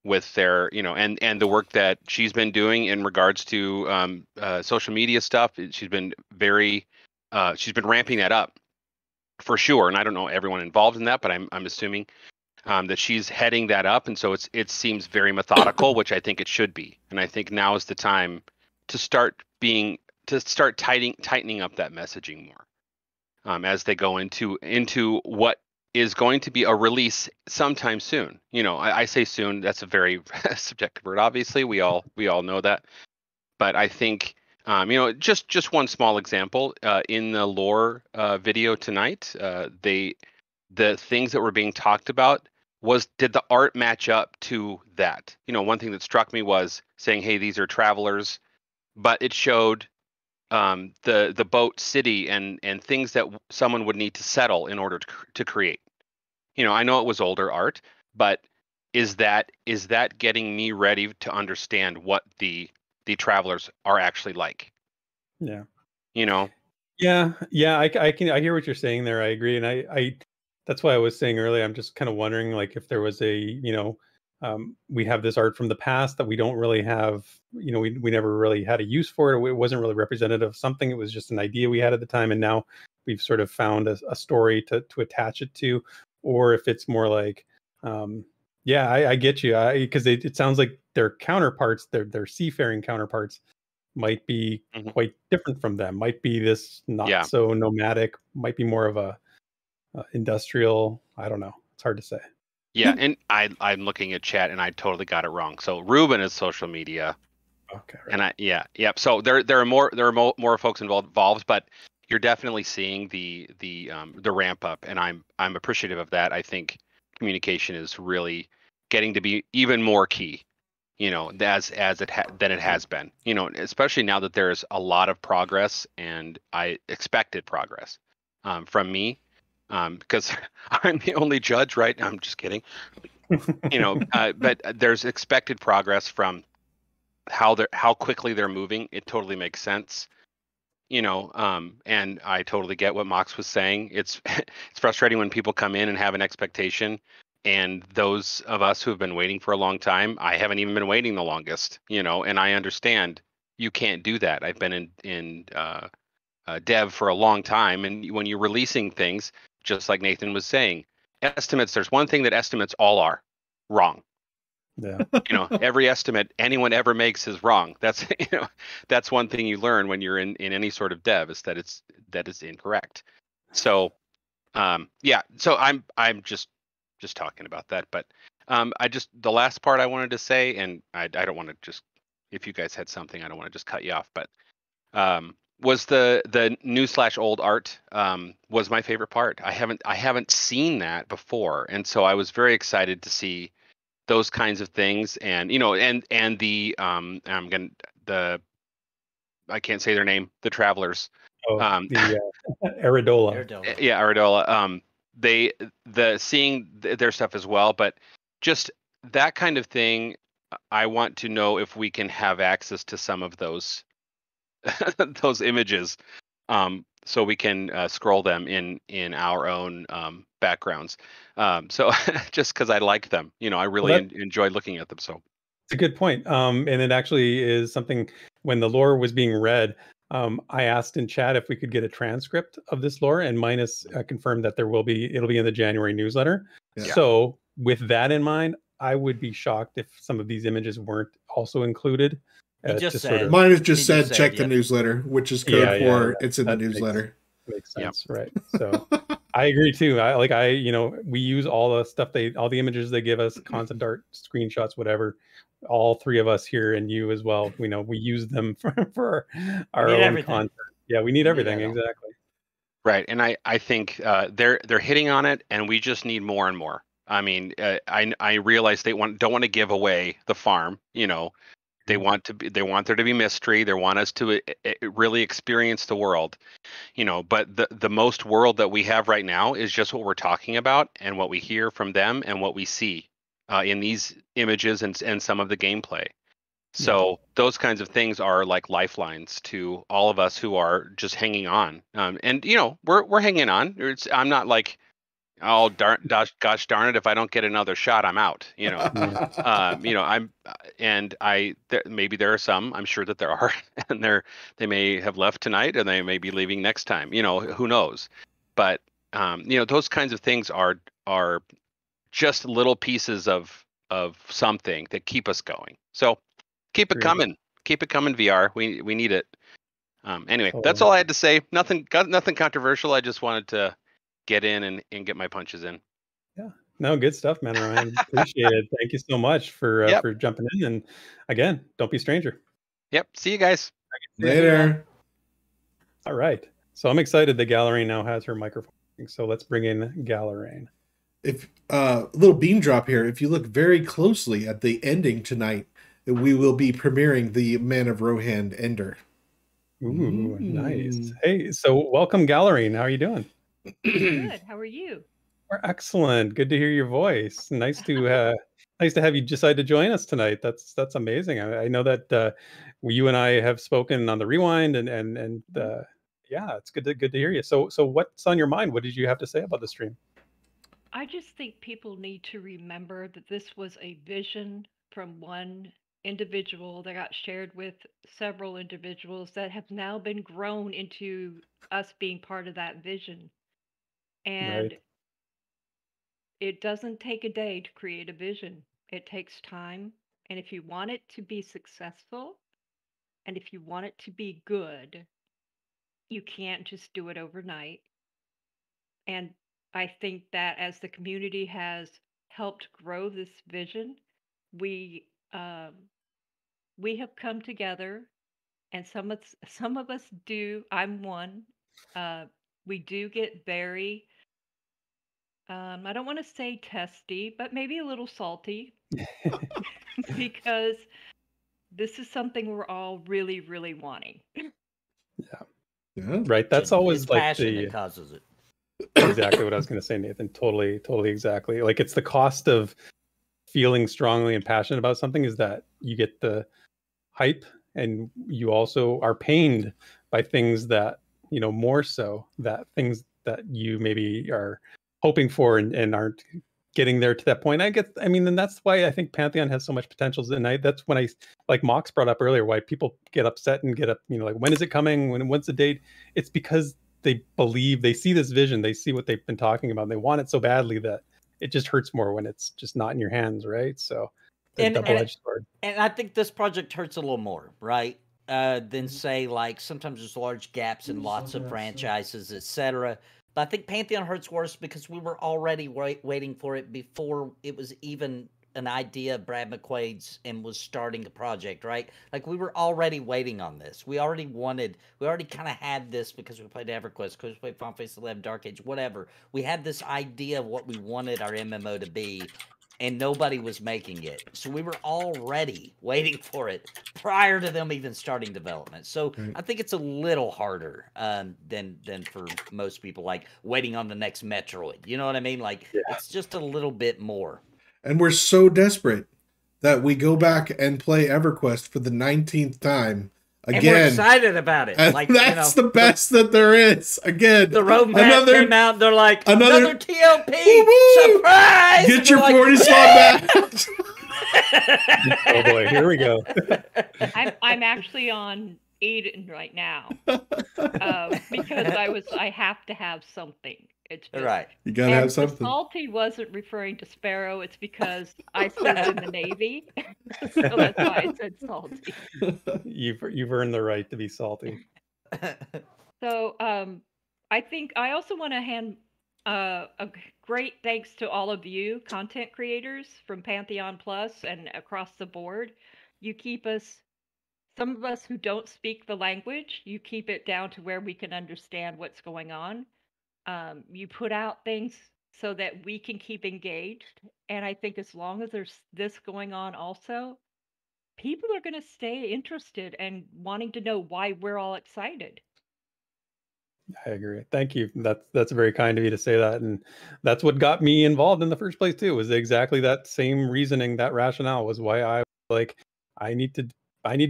with their and the work that she's been doing in regards to social media stuff, she's been ramping that up for sure. And I don't know everyone involved in that, but I'm assuming that she's heading that up, and so it seems very methodical, which I think it should be. And I think now is the time to start tightening up that messaging more as they go into what is going to be a release sometime soon. I say soon. That's a very subjective word. Obviously, we all know that. But I think just one small example in the lore video tonight, the things that were being talked about did the art match up to that? One thing that struck me was saying, hey, these are travelers, but it showed the boat city and things that someone would need to settle in order to create. I know it was older art, but is that getting me ready to understand what the travelers are actually like? Yeah. Yeah, I hear what you're saying there. I agree, and I that's why I was saying earlier, I'm just kind of wondering, like, if there was we have this art from the past that we don't really have, we never really had a use for it. It wasn't really representative of something. It was just an idea we had at the time, and now we've sort of found a story to attach it to. Or if it's more like, I get you, because it sounds like their counterparts, their seafaring counterparts, might be quite different from them. Might be this not so nomadic. Might be more of a industrial. I don't know. It's hard to say. Yeah, and I'm looking at chat and I totally got it wrong. So Ruben is social media. Okay. Right. And So there are more folks involved, but you're definitely seeing the ramp up, and I'm appreciative of that. I think communication is really getting to be even more key, than it has been. Especially now that there's a lot of progress, and I expected progress from me. Because I'm the only judge, right? I'm just kidding. But there's expected progress from how quickly they're moving. It totally makes sense. And I totally get what Mox was saying. It's frustrating when people come in and have an expectation, and those of us who have been waiting for a long time, I haven't even been waiting the longest, and I understand you can't do that. I've been in dev for a long time, and when you're releasing things, just like Nathan was saying, estimates. There's one thing that estimates all are wrong. Yeah. Every estimate anyone ever makes is wrong. That's that's one thing you learn when you're in any sort of dev, is that it's incorrect. So so I'm just talking about that, but the last part I wanted to say, and I don't want to just, if you guys had something, I don't want to just cut you off, but was the new / old art was my favorite part. I haven't seen that before, and so I was very excited to see those kinds of things, and and the I can't say their name, the Travelers. The Aridola. Yeah, Aridola. Seeing their stuff as well, but just that kind of thing. I want to know if we can have access to some of those those images, so we can scroll them in our own backgrounds. So just because I like them, I really enjoy looking at them. So it's a good point. And it actually is something, when the lore was being read, I asked in chat if we could get a transcript of this lore, and Minus confirmed that it'll be in the January newsletter. Yeah. So with that in mind, I would be shocked if some of these images weren't also included. Minus just said check the newsletter, which is code for it's in the newsletter. Makes sense, right? So I agree too. We use all the stuff all the images they give us, concept art, screenshots, whatever. All three of us here, and you as well. We use them for our own content. Yeah, we need everything, exactly. Right, and I think they're hitting on it, and we just need more and more. I mean, I realize they don't want to give away the farm. They want there to be mystery. They want us to really experience the world, but the most world that we have right now is just what we're talking about and what we hear from them and what we see in these images and some of the gameplay. So those kinds of things are like lifelines to all of us who are just hanging on. And we're hanging on. I'm not like, oh gosh darn it, if I don't get another shot, I'm out. Maybe there are some, I'm sure that there are, and they may have left tonight and they may be leaving next time, who knows. But those kinds of things are just little pieces of something that keep us going. So keep it coming, VR. We need it. Anyway, that's all I had to say. Nothing controversial. I just wanted to get in and get my punches in. Yeah, no, good stuff, man. Ryan, appreciate it. Thank you so much for jumping in. And again, don't be a stranger. Yep. See you guys later. All right. So I'm excited that Gallerine now has her microphone. So let's bring in Gallerine. If little bean drop here, if you look very closely at the ending tonight, we will be premiering the Man of Rohan Ender. Ooh, nice. Hey, so welcome, Gallerine. How are you doing? Good. How are you? We're excellent. Good to hear your voice. Nice to have you decide to join us tonight. That's amazing. I know that you and I have spoken on the Rewind, and it's good to hear you. So what's on your mind? What did you have to say about the stream? I just think people need to remember that this was a vision from one individual that got shared with several individuals that have now been grown into us being part of that vision. And it doesn't take a day to create a vision. It takes time. And if you want it to be successful, and if you want it to be good, you can't just do it overnight. And I think that as the community has helped grow this vision, we have come together, and some of us do. I'm one. We do get very, I don't want to say testy, but maybe a little salty, because this is something we're all really, really wanting. Yeah. Right. That's always it's like passion that causes it. Exactly what I was going to say, Nathan. Totally exactly. Like, it's the cost of feeling strongly and passionate about something, is that you get the hype, and you also are pained by things that, more so, that things that you maybe are hoping for and aren't getting there to that point. And that's why I think Pantheon has so much potential. And that's when like Mox brought up earlier, why people get upset and get up, like, when is it coming? When's the date? It's because believe, they see this vision, they see what they've been talking about, and they want it so badly that it just hurts more when it's just not in your hands, right? So the double-edged sword. And I think this project hurts a little more, right? Than say like sometimes there's large gaps in lots of franchises, etc. But I think Pantheon hurts worse because we were already waiting for it before it was even an idea of Brad McQuaid's and was starting the project, right? Like we were already waiting on this. We already kind of had this because we played EverQuest, because we played Final Fantasy 11, Dark Age, whatever. We had this idea of what we wanted our MMO to be, and nobody was making it. So we were already waiting for it prior to them even starting development. So I think it's a little harder than for most people, like waiting on the next Metroid. You know what I mean? Like it's just a little bit more. And we're so desperate that we go back and play EverQuest for the 19th time. Again, and we're excited about it. Like that's the best that there is. Again, the roadmap came out. They're like another TLP surprise. Get your 40 slot back. Oh boy, here we go. I'm actually on Aiden right now because I have to have something. It's just, right. You gotta have something. Salty wasn't referring to Sparrow. It's because I served in the Navy, so that's why I said salty. You've earned the right to be salty. So I think I also want to hand a great thanks to all of you content creators from Pantheon Plus and across the board. You keep us, some of us who don't speak the language, you keep it down to where we can understand what's going on. You put out things so that we can keep engaged. And I think as long as there's this going on also, people are going to stay interested and wanting to know why we're all excited. I agree. Thank you. That's very kind of you to say that. And that's what got me involved in the first place too, was exactly that same reasoning, that rationale was why I was like, I need to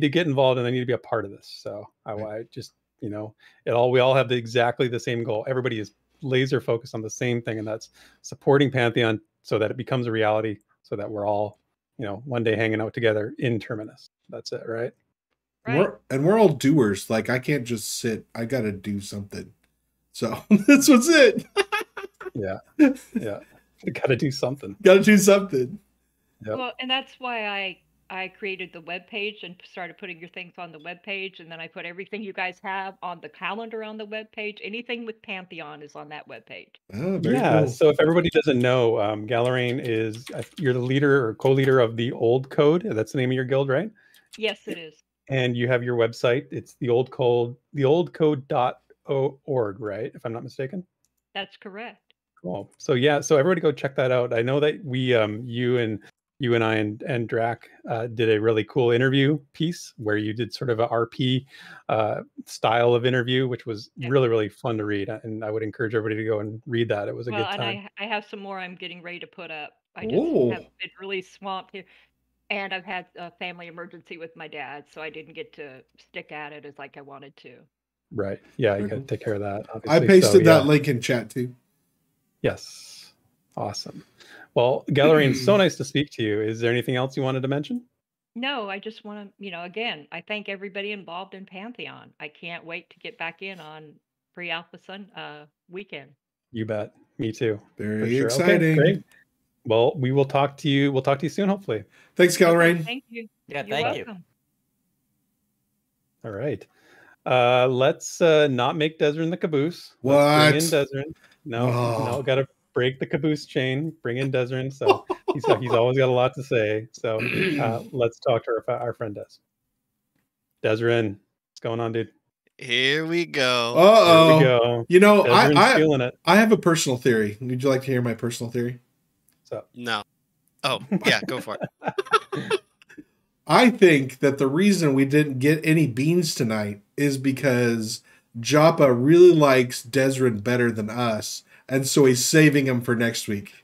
get involved and I need to be a part of this. So I just, we all have exactly the same goal. Everybody is laser focused on the same thing, and that's supporting Pantheon so that it becomes a reality, so that we're all, one day hanging out together in Terminus. That's it, right? We're all doers. Like I can't just sit. I gotta do something. So that's what's it. Yeah. You gotta do something. Gotta do something. Yep. Well, and that's why I created the webpage and started putting your things on the webpage, and then I put everything you guys have on the calendar on the webpage. Anything with Pantheon is on that webpage. Oh, very cool. So if everybody doesn't know, Galerain you're the leader or co-leader of the Old Code. That's the name of your guild, right? Yes, it is. And you have your website. It's theoldcode.org, right? If I'm not mistaken. That's correct. Cool. So everybody go check that out. I know that we, you and I and Draq did a really cool interview piece where you did sort of a RP style of interview, which was really, really fun to read. And I would encourage everybody to go and read that. It was a good time. And I have some more I'm getting ready to put up. I just have been really swamped here. And I've had a family emergency with my dad, so I didn't get to stick at it as like I wanted to. Right. Yeah, you got to take care of that. Obviously. I pasted that link in chat too. Yes. Awesome. Well, Galerain, so nice to speak to you. Is there anything else you wanted to mention? No, I just want to, again, I thank everybody involved in Pantheon. I can't wait to get back in on pre-alpha weekend. You bet. Me too. Very exciting. Okay, great. Well, we will talk to you. We'll talk to you soon, hopefully. Thanks, Galerain. Thank you. Yeah, thank you. All right. Let's not make Desrin the caboose. What? Let's bring in Desrin. No, got to break the caboose chain. Bring in Desrin. So he's always got a lot to say. So let's talk to our friend Des. Desrin, what's going on, dude? Here we go. Uh-oh. Here we go. Desrin's feeling it. I have a personal theory. Would you like to hear my personal theory? No. Oh, yeah, go for it. I think that the reason we didn't get any beans tonight is because Joppa really likes Desrin better than us, and so he's saving him for next week.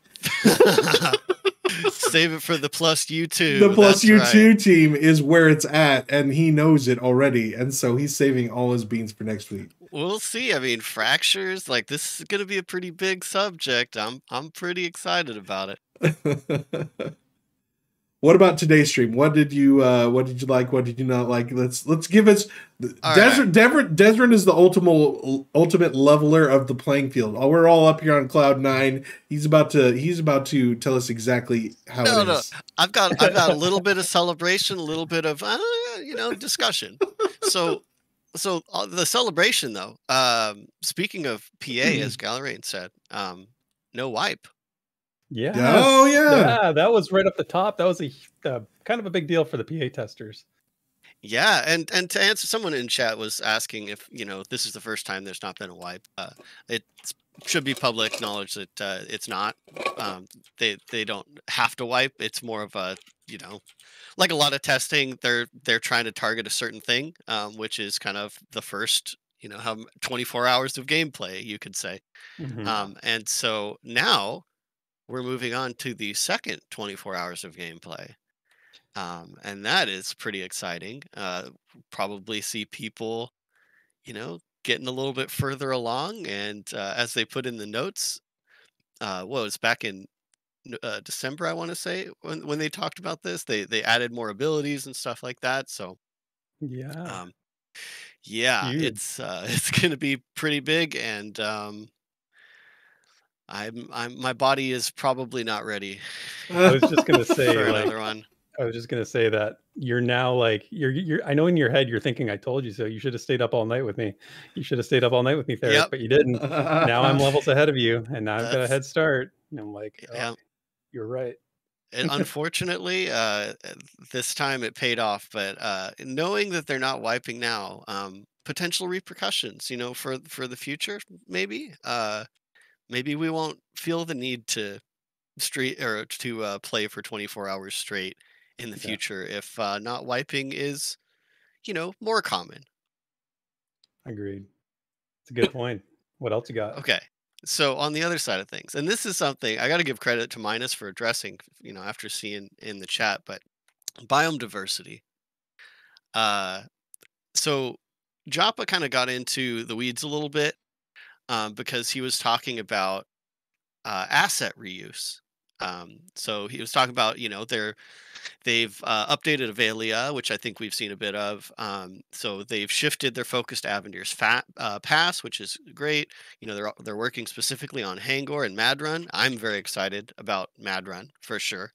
Save it for the Plus U2. The Plus U2 team is where it's at, and he knows it already, and so he's saving all his beans for next week. We'll see. I mean, fractures, like this is going to be a pretty big subject. I'm pretty excited about it. what about today's stream? What did you like? What did you not like? Let's give us Desrin is the ultimate leveler of the playing field. We're all up here on cloud 9. He's about to tell us exactly how it is. I've got a little bit of celebration, a little bit of discussion. So the celebration though. Speaking of PA, as Galerain said, no wipe. Yeah. Oh yeah. That was right up the top. That was a kind of a big deal for the PA testers. Yeah, and to answer, someone in chat was asking if this is the first time there's not been a wipe. It should be public knowledge that it's not. They don't have to wipe. It's more of a like a lot of testing. They're trying to target a certain thing, which is kind of the first 24 hours of gameplay, you could say. And so now we're moving on to the second 24 hours of gameplay. And that is pretty exciting. Probably see people, getting a little bit further along. And as they put in the notes, it's back in December, I want to say, when they talked about this, they added more abilities and stuff like that. So yeah, it's going to be pretty big, and my body is probably not ready. I was just gonna say for another one. I was just gonna say that you're now like you're. I know in your head you're thinking, "I told you so." You should have stayed up all night with me. You should have stayed up all night with me, Therek, but you didn't. Now I'm levels ahead of you, and now I've got a head start. And I'm like, you're right. And unfortunately, this time it paid off. But knowing that they're not wiping now, potential repercussions, for the future, maybe. Maybe we won't feel the need to play for 24 hours straight in the future if not wiping is, more common. Agreed. It's a good point. What else you got? Okay. So on the other side of things, and this is something I got to give credit to Minus for addressing, after seeing in the chat, but biome diversity. So Joppa kind of got into the weeds a little bit because he was talking about asset reuse. So he was talking about, they've updated Avelia, which I think we've seen a bit of. So they've shifted their focus to Avenir's Pass, which is great. They're working specifically on Hangor and Madrun. I'm very excited about Madrun for sure.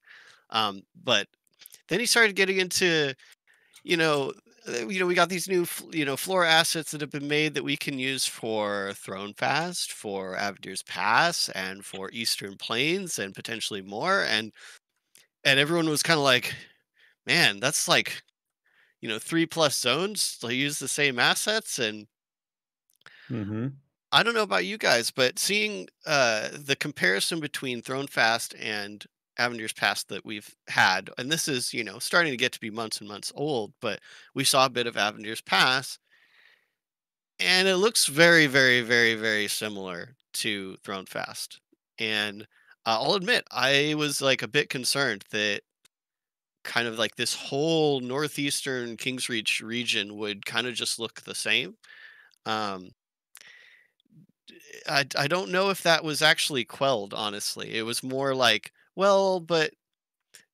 But then he started getting into, we got these new, flora assets that have been made that we can use for Thronefast, for Avenir's Pass, and for Eastern Plains, and potentially more. And everyone was kind of like, man, that's like, 3+ zones to use the same assets. And I don't know about you guys, but seeing the comparison between Thronefast and Avenir's Pass that we've had, and this is, starting to get to be months and months old, but we saw a bit of Avenir's Pass, and it looks very, very, very, very similar to Thronefast. And I'll admit, I was like a bit concerned that kind of like this whole northeastern Kingsreach region would kind of just look the same. I don't know if that was actually quelled, honestly. It was more like, well, but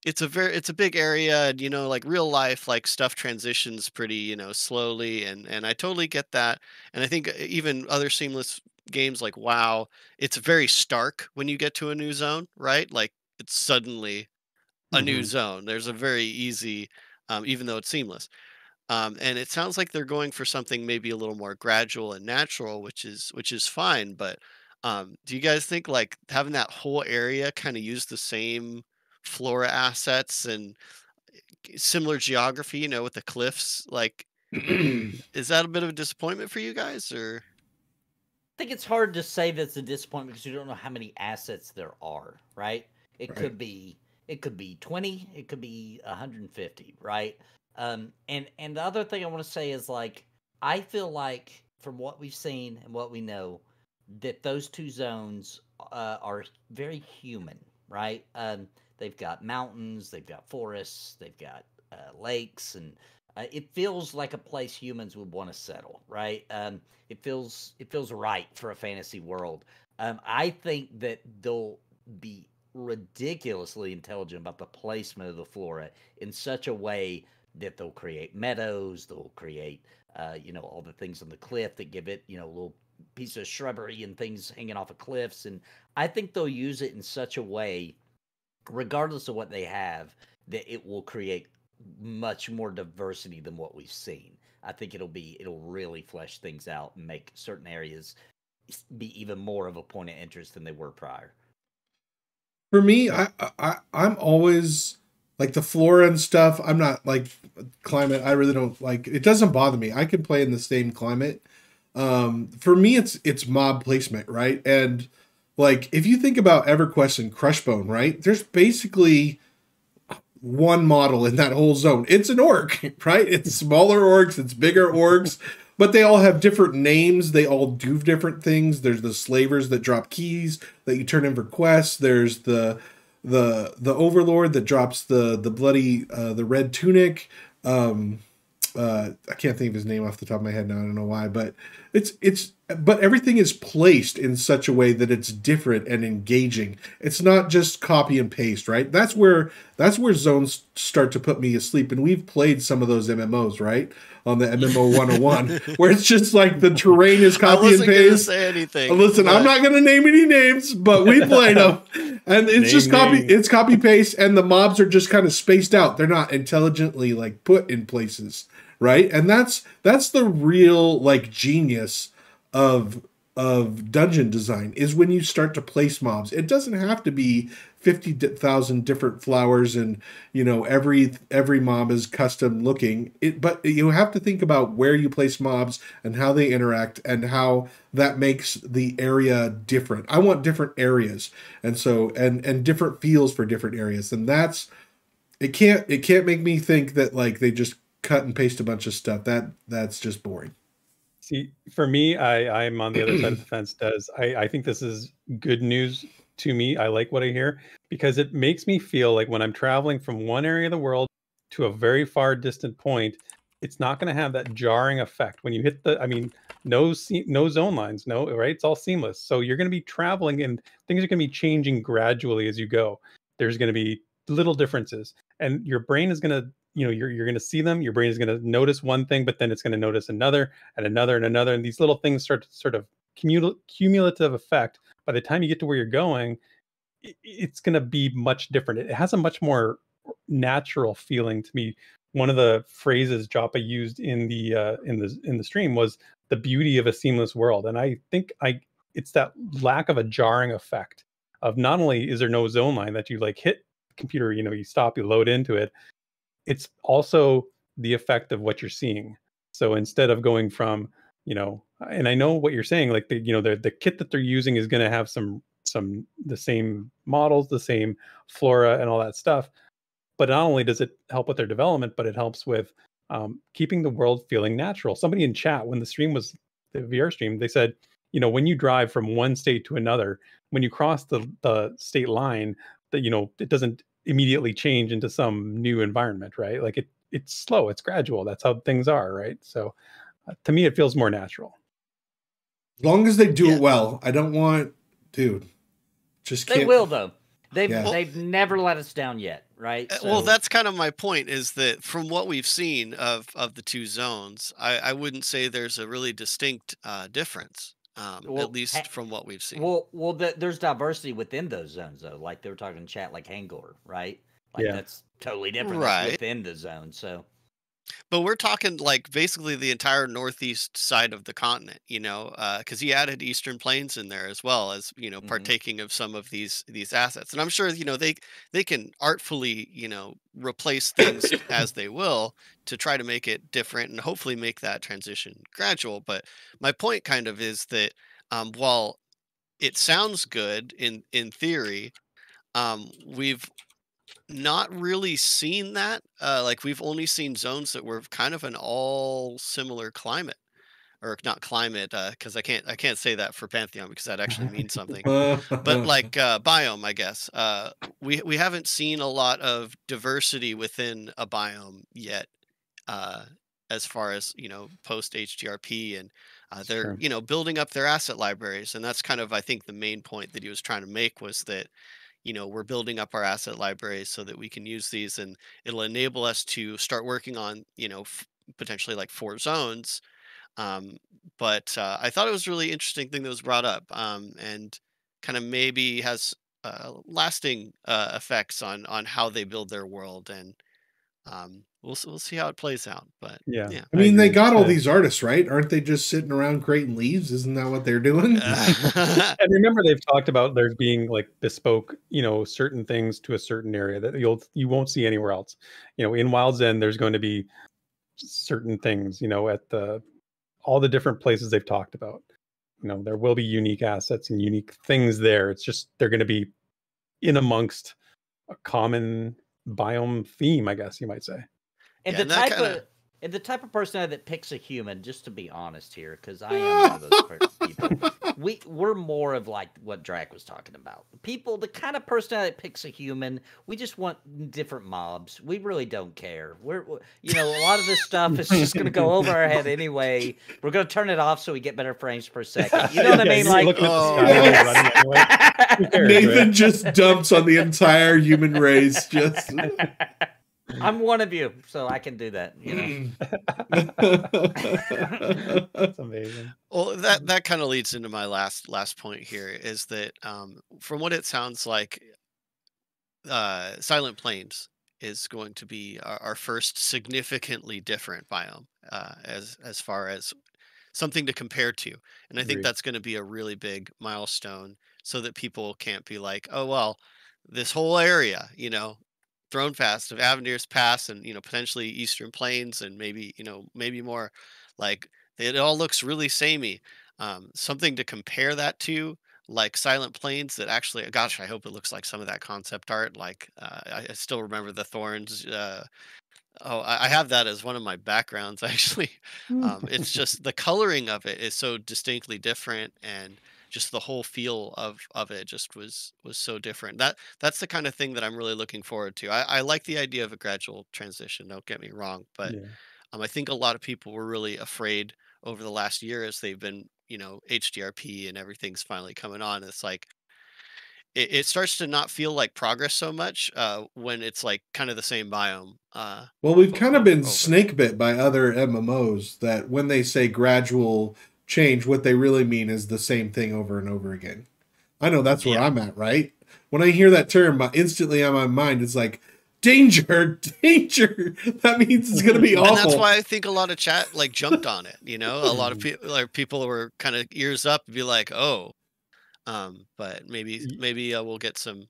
it's a big area, and like real life, like stuff transitions pretty slowly, and I totally get that. And I think even other seamless games like WoW, it's very stark when you get to a new zone, right? Like it's suddenly a new zone. There's a very easy, even though it's seamless. And it sounds like they're going for something maybe a little more gradual and natural, which is fine. But do you guys think like having that whole area kind of use the same flora assets and similar geography, with the cliffs, like is that a bit of a disappointment for you guys? Or I think it's hard to say that's a disappointment because you don't know how many assets there are, right? It could be 20, it could be 150, right? And the other thing I want to say is like I feel like from what we've seen and what we know that those two zones are very human, right? They've got mountains, they've got forests, they've got lakes, and it feels like a place humans would want to settle, right? It feels right for a fantasy world. I think that they'll be ridiculously intelligent about the placement of the flora in such a way that they'll create meadows, they'll create, all the things on the cliff that give it, little piece of shrubbery and things hanging off of cliffs. And I think they'll use it in such a way, regardless of what they have, that it will create much more diversity than what we've seen. I think it'll really flesh things out and make certain areas be even more of a point of interest than they were prior. For me, I'm always like the flora and stuff. I'm not like climate. I really don't like it. Doesn't bother me. I can play in the same climate. For me, it's mob placement, right? And like if you think about EverQuest and Crushbone, right? There's basically one model in that whole zone. It's an orc, right? It's smaller orcs, it's bigger orcs, but they all have different names. They all do different things. There's the slavers that drop keys that you turn in for quests. There's the overlord that drops the bloody the red tunic. I can't think of his name off the top of my head now. I don't know why, but but everything is placed in such a way that it's different and engaging. It's not just copy and paste, right? That's where zones start to put me asleep. And we've played some of those MMOs, right? On the MMO 101, where it's just like the terrain is copy and paste. I wasn't going to say anything. Listen, I'm not going to name any names, but we played them, and it's just copy. It's copy paste, and the mobs are just kind of spaced out. They're not intelligently like put in places, right? And that's the real like genius of dungeon design, is when you start to place mobs. It doesn't have to be 50,000 different flowers and every mob is custom looking. But you have to think about where you place mobs and how they interact and how that makes the area different. I want different areas, and so and different feels for different areas. And it can't make me think that like they just cut and paste a bunch of stuff. That's just boring. See, for me, I'm on the other side of the fence. I think this is good news to me. I like what I hear because it makes me feel like when I'm traveling from one area of the world to a very far distant point, it's not going to have that jarring effect when you hit no zone lines, right? It's all seamless. So you're going to be traveling and things are going to be changing gradually as you go. There's going to be little differences, and your brain is going to, you're going to see them. Your brain is going to notice one thing, but then it's going to notice another and another and another. And these little things start to sort of cumulative effect. By the time you get to where you're going, it's going to be much different. It has a much more natural feeling to me. One of the phrases Joppa used in the stream was the beauty of a seamless world. And I think it's that lack of a jarring effect of not only is there no zone line that you like hit the computer, you stop, you load into it. It's also the effect of what you're seeing. So instead of going from, and I know what you're saying, like the kit that they're using is going to have the same models, the same flora and all that stuff. But not only does it help with their development, but it helps with keeping the world feeling natural. Somebody in chat, when the stream was the VR stream, they said, when you drive from one state to another, when you cross the state line, that it doesn't immediately change into some new environment, right? Like it's slow, it's gradual. That's how things are, right? So to me, it feels more natural. As long as they do it well. I don't want, dude. Just can't. They will though. They've never let us down yet, right? So... Well, that's kind of my point, is that from what we've seen of the two zones, I wouldn't say there's a really distinct difference, at least from what we've seen. Well, there's diversity within those zones, though. Like they were talking in chat, like Hangor, right? Like that's totally different within the zone. So, but we're talking like basically the entire northeast side of the continent, because he added Eastern Plains in there as well as partaking of some of these assets, and I'm sure they can artfully replace things as they will to try to make it different and hopefully make that transition gradual. But my point kind of is that while it sounds good in theory, we've not really seen that. Like we've only seen zones that were kind of an all similar climate, or not climate, because I can't say that for Pantheon because that actually means something. But like biome, I guess. We haven't seen a lot of diversity within a biome yet, as far as post HGRP, and they're building up their asset libraries, and that's kind of, I think, the main point that he was trying to make, was that we're building up our asset libraries so that we can use these, and it'll enable us to start working on, potentially like 4 zones. But I thought it was a really interesting thing that was brought up, and kind of maybe has lasting effects on how they build their world, and we'll see how it plays out. But Yeah. yeah. I mean, they agree. got all these artists, right? Aren't they just sitting around creating leaves? Isn't that what they're doing? And remember, they've talked about there's being like bespoke, certain things to a certain area that you won't see anywhere else. In Wild's End, there's going to be certain things, at all the different places they've talked about. There will be unique assets and unique things there. It's just they're going to be in amongst a common biome theme, I guess you might say. And Yeah, the and that type kinda- of and the type of person that picks a human, just to be honest here, because I am one of those people. We're more of like what Draq was talking about. People, the kind of person that picks a human, we just want different mobs. We really don't care. We're a lot of this stuff is just going to go over our head anyway. We're going to turn it off so we get better frames per second. You know what I mean? You're Like, looking at the oh, sky and yes. running anyway. Who cares, Nathan right? just dumps on the entire human race. Just I'm one of you, so I can do that. That's amazing. Well, that kind of leads into my last point here, is that from what it sounds like, Silent Plains is going to be our first significantly different biome, as far as something to compare to. And I think Agreed. that's going to be a really big milestone, so that people can't be like, oh well, this whole area, Throne Fast of Avenir's Pass, and potentially Eastern Plains, and maybe more, like it all looks really samey. Something to compare that to, like Silent Plains, that actually, gosh, I hope it looks like some of that concept art. Like I still remember the thorns. I have that as one of my backgrounds, actually. It's just the coloring of it is so distinctly different, and just the whole feel of it just was so different. That's the kind of thing that I'm really looking forward to. I like the idea of a gradual transition, don't get me wrong, but Yeah. I think a lot of people were really afraid over the last year, as they've been, HDRP and everything's finally coming on. It's like it starts to not feel like progress so much when it's like kind of the same biome. well, we've kind of been over. snake bit by other MMOs that when they say gradual change, what they really mean is the same thing over and over again. I know that's where Yeah. I'm at, right? When I hear that term, instantly on my mind, it's like, danger, danger. That means it's going to be awful. And that's why I think a lot of chat like jumped on it. A lot of people were kind of ears up and be like, oh, but maybe we'll get some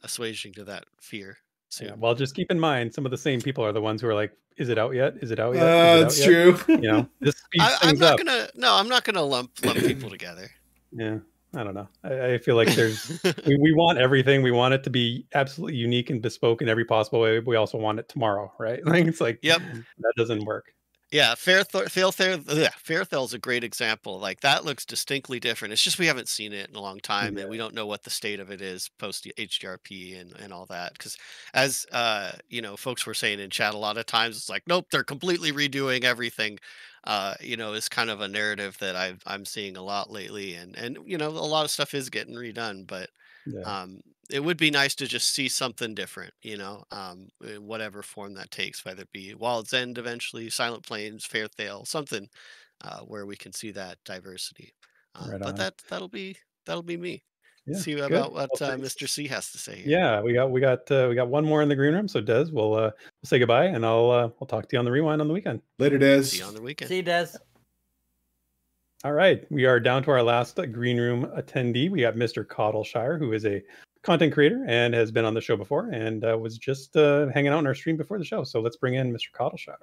assuaging to that fear soon. Yeah, well, just keep in mind, some of the same people are the ones who are like, "Is it out yet? Is it out yet? Is it out That's yet?" true. This speeds I'm things not up. I'm not gonna lump people together. Yeah, I don't know. I feel like we want everything. We want it to be absolutely unique and bespoke in every possible way. We also want it tomorrow, right? Like it's like, Yep. that doesn't work. Yeah, Fairthel's a great example. Like that looks distinctly different. It's just we haven't seen it in a long time, and we don't know what the state of it is post HDRP and all that. Because as folks were saying in chat a lot of times, it's like, nope, they're completely redoing everything. Is kind of a narrative that I'm seeing a lot lately, and a lot of stuff is getting redone, but Yeah. it would be nice to just see something different, in whatever form that takes, whether it be Wild's End eventually, Silent Plains, Fairthale, something where we can see that diversity. Right But on. that'll be me. Yeah, See good. about what Well, thanks. Mr. C has to say here. Yeah, we got one more in the green room. So Des, we'll say goodbye, and I'll talk to you on the rewind on the weekend. Later, Des. See you on the weekend. See, Des. All right, we are down to our last green room attendee. We got Mr. Cottleshire, who is a content creator and has been on the show before, and was just hanging out on our stream before the show. So let's bring in Mr. Cottleshire.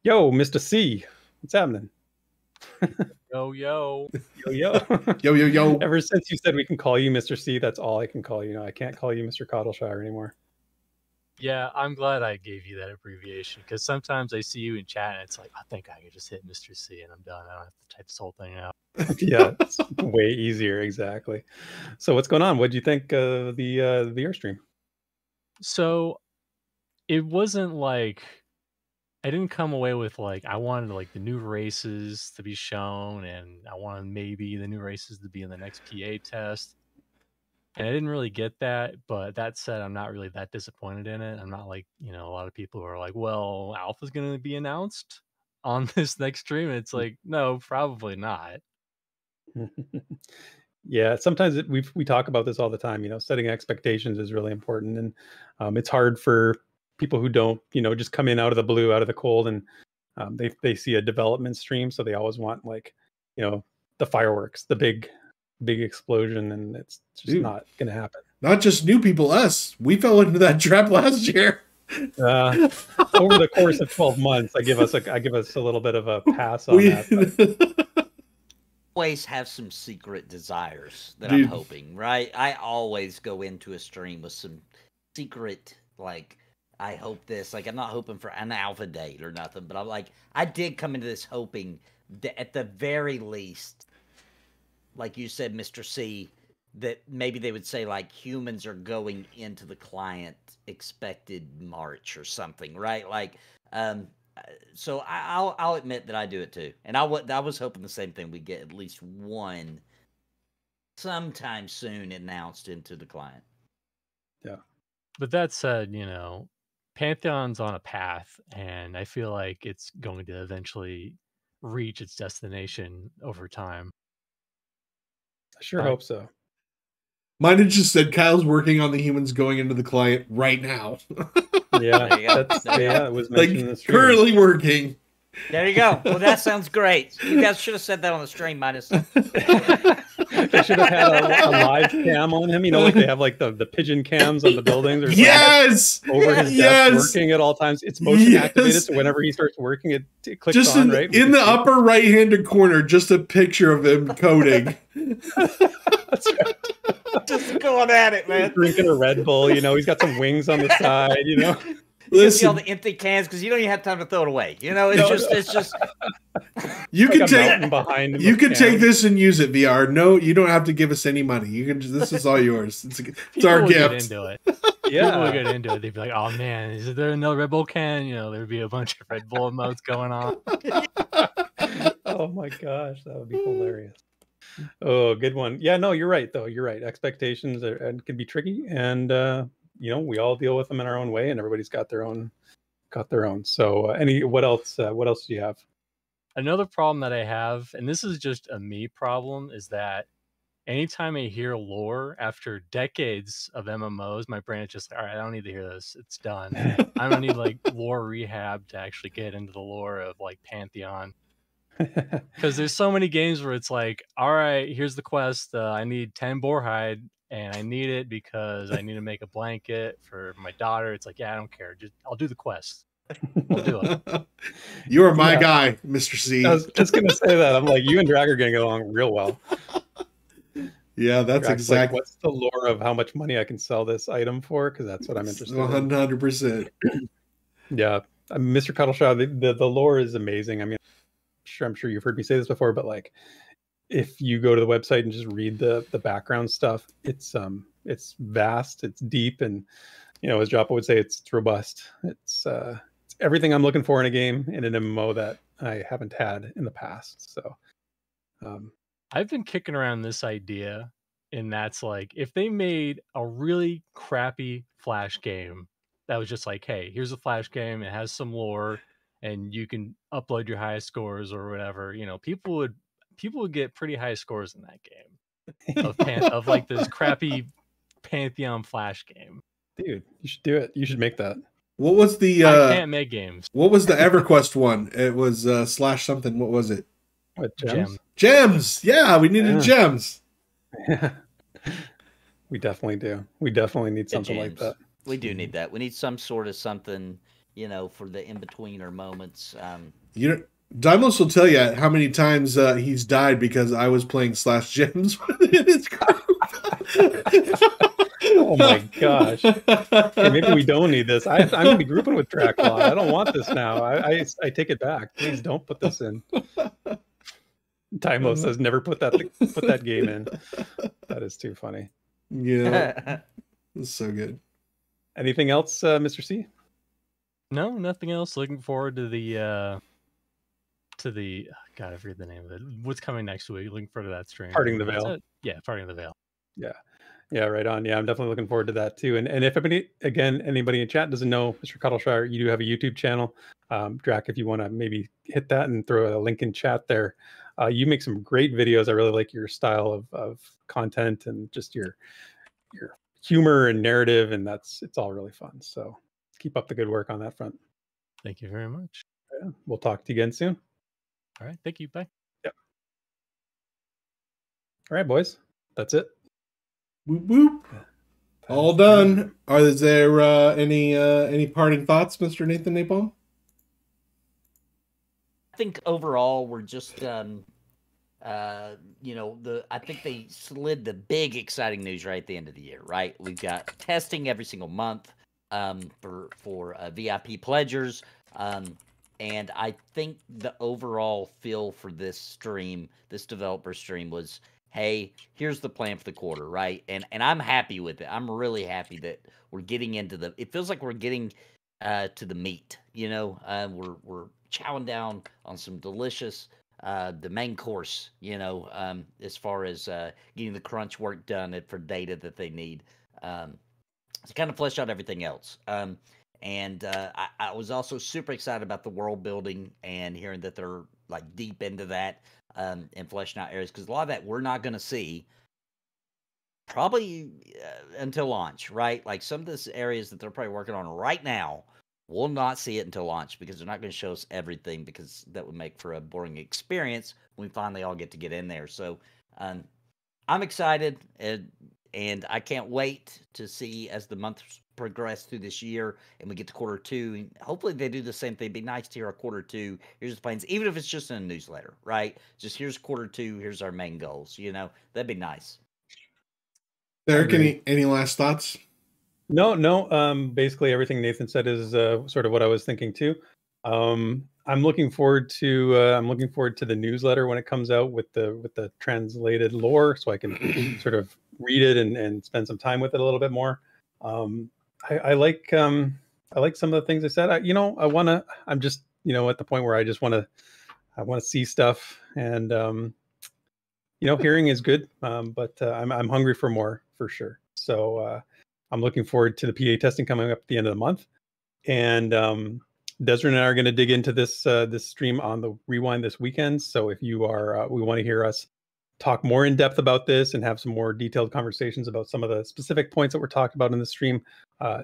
Yo, Mr. C, what's happening? Yo, yo. Yo, yo. Yo, yo, yo. Ever since you said we can call you Mr. C, that's all I can call you now. I can't call you Mr. Cottleshire anymore. Yeah, I'm glad I gave you that abbreviation, because sometimes I see you in chat and it's like, I think I could just hit Mr. C and I'm done. I don't have to type this whole thing out. Yeah, it's way easier. Exactly. So what's going on? What do you think of the Airstream? So it wasn't like I didn't come away with like I wanted like the new races to be shown, and I wanted maybe the new races to be in the next PA test. And I didn't really get that, but that said, I'm not really that disappointed in it. I'm not like, a lot of people who are like, well, Alpha's going to be announced on this next stream. It's like, no, probably not. Yeah, sometimes we talk about this all the time. Setting expectations is really important, and it's hard for people who don't, just come in out of the blue, out of the cold, and they see a development stream, so they always want the fireworks, the big explosion, and it's just not going to happen. Not just new people, us. We fell into that trap last year. Over the course of 12 months, I give us a little bit of a pass on that. Always have some secret desires that I'm hoping, right? I always go into a stream with some secret, like, I hope this, like, I'm not hoping for an alpha date or nothing, but I'm like, I did come into this hoping that at the very least, like you said, Mr. C, that maybe they would say, like, humans are going into the client expected March or something, right? Like, so I'll admit that I do it too, and I was hoping the same thing. We get at least one sometime soon announced into the client. Yeah, but that said, Pantheon's on a path, and I feel like it's going to eventually reach its destination over time. I sure hope so. Mine had just said Kyle's working on the humans going into the client right now. Yeah, it was mentioned in the stream. Currently working. There you go. Well, that sounds great. You guys should have said that on the stream, minus. They should have had a live cam on him. Like they have like the pigeon cams on the buildings or something. Over his desk, working at all times. It's motion activated, so whenever he starts working, it clicks just on. Right in the upper right-handed corner, just a picture of him coding. That's right. Just going at it, man. Drinking a Red Bull. He's got some wings on the side. You can see all the empty cans because you don't even have time to throw it away. It's just. You like can take behind him. You can take this and use it, VR. No, you don't have to give us any money. You can. This is all yours. It's our gift. Get into it. Yeah, people would get into it. They'd be like, "Oh man, is there another Red Bull can?" There'd be a bunch of Red Bull emotes going on. Oh my gosh, that would be hilarious. Oh, good one. Yeah, no, you're right though. You're right. Expectations can be tricky, and we all deal with them in our own way, and everybody's got their own. So, what else? What else do you have? Another problem that I have, and this is just a me problem, is that anytime I hear lore after decades of MMOs, my brain is just all right. I don't need to hear this. It's done. I don't need like lore rehab to actually get into the lore of like Pantheon. Because there's so many games where it's like, all right, here's the quest. I need 10 boarhide, and I need it because I need to make a blanket for my daughter. It's like, yeah, I don't care. I'll do the quest. I'll do it. You are my guy, Mr. C. I was just gonna say that. I'm like, you and Draq are gonna get along real well. Yeah, that's Draq's exactly. Like, what's the lore of how much money I can sell this item for? Because that's what I'm interested in. 100%. Yeah, Mr. Cuddleshaw, the lore is amazing. I mean, I'm sure you've heard me say this before, but like, if you go to the website and just read the background stuff, it's vast, it's deep, and as Joppa would say, it's robust. It's everything I'm looking for in a game, in an MMO that I haven't had in the past. So I've been kicking around this idea, and that's like, if they made a really crappy Flash game that was just like, hey, here's a Flash game, it has some lore, and you can upload your highest scores or whatever, people would get pretty high scores in that game of like this crappy Pantheon Flash game. Dude, you should do it. You should make that. What was the? I can't make games. What was the EverQuest one? It was slash something. What was it? What, gems? Gems. Yeah, we needed gems. We definitely do. We definitely need something like that. We do need that. We need some sort of something, for the in-betweener moments. Dimos will tell you how many times he's died because I was playing slash gems in his group. Oh my gosh. Hey, maybe we don't need this. I'm going to be grouping with Draq. I don't want this now. I take it back. Please don't put this in. Timo says never put that game in. That is too funny. Yeah. It's so good. Anything else, Mr. C? No, nothing else. Looking forward to the God, I forget the name of it. What's coming next week? Looking forward to that stream. Parting the Veil. Yeah, Parting the Veil. Yeah. Yeah, right on. Yeah, I'm definitely looking forward to that too. And if anybody in chat doesn't know Mr. Cuddleshire, you do have a YouTube channel. Draq, if you want to maybe hit that and throw a link in chat there. You make some great videos. I really like your style of content and just your humor and narrative, and it's all really fun. So keep up the good work on that front. Thank you very much. Yeah, we'll talk to you again soon. All right. Thank you. Bye. Yep. All right, boys. That's it. Whoop whoop. All done. Is there any parting thoughts, Mr. Nathan Napalm? I think overall we're just I think they slid the big exciting news right at the end of the year, right? We've got testing every single month for VIP pledgers. And I think the overall feel for this developer stream was, hey, here's the plan for the quarter, right? And I'm happy with it. I'm really happy that we're getting into it feels like we're getting to the meat, we're chowing down on some delicious the main course, as far as getting the crunch work done for data that they need to kind of flesh out everything else. And I was also super excited about the world building and hearing that they're like deep into that and fleshing out areas, because a lot of that we're not going to see probably until launch, right? Like some of these areas that they're probably working on right now, we'll not see it until launch because they're not going to show us everything, because that would make for a boring experience when we finally all get in there. So I'm excited, and I can't wait to see as the months progress through this year and we get to quarter two. And hopefully they do the same thing. It'd be nice to hear a quarter two. Here's the plans, even if it's just in a newsletter, right? Just here's quarter two. Here's our main goals. That'd be nice. Therek, any last thoughts? No. Basically, everything Nathan said is sort of what I was thinking too. I'm looking forward to the newsletter when it comes out with the translated lore, so I can sort of read it and spend some time with it a little bit more. I like some of the things I said. I'm just at the point where I want to see stuff, and hearing is good, but I'm hungry for more for sure. So I'm looking forward to the PA testing coming up at the end of the month, and Desiree and I are going to dig into this stream on the Rewind this weekend. So if you are, we want to hear us talk more in depth about this and have some more detailed conversations about some of the specific points that we're talking about in the stream,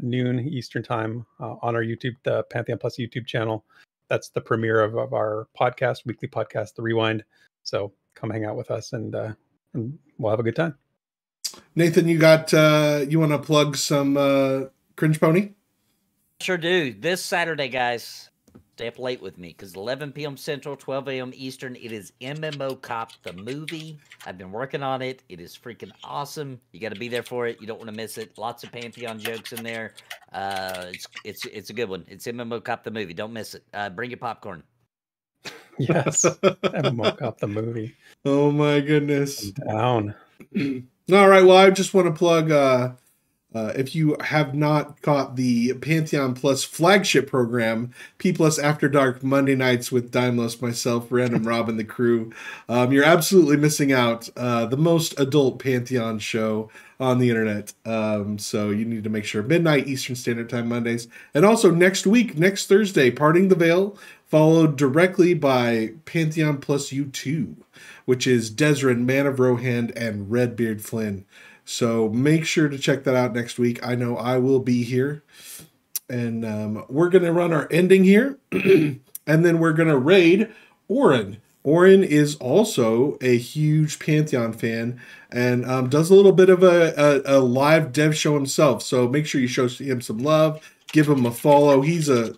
noon Eastern time on our YouTube, the Pantheon Plus YouTube channel. That's the premiere of our podcast, weekly podcast, The Rewind. So come hang out with us, and we'll have a good time. Nathan, you want to plug some Cringe Pony? Sure do. This Saturday, guys, stay up late with me, because 11 p.m. Central, 12 a.m. Eastern, it is MMO Cop the movie. I've been working on it. It is freaking awesome. You got to be there for it. You don't want to miss it. Lots of Pantheon jokes in there. It's a good one. It's MMO Cop the movie. Don't miss it. Bring your popcorn. Yes, MMO Cop the movie. Oh my goodness. I'm down. All right. Well, I just want to plug. If you have not caught the Pantheon Plus flagship program, P Plus After Dark Monday nights with Daimlos, myself, Random Rob, and the crew, you're absolutely missing out. The most adult Pantheon show on the internet. So you need to make sure midnight Eastern Standard Time Mondays. And also next Thursday, Parting the Veil, followed directly by Pantheon Plus U2, which is Desrin, Man of Rohand, and Redbeard Flynn. So make sure to check that out next week. I know I will be here. And we're going to run our ending here. And then we're going to raid Oren. Oren is also a huge Pantheon fan and does a little bit of a live dev show himself. So make sure you show him some love. Give him a follow. He's a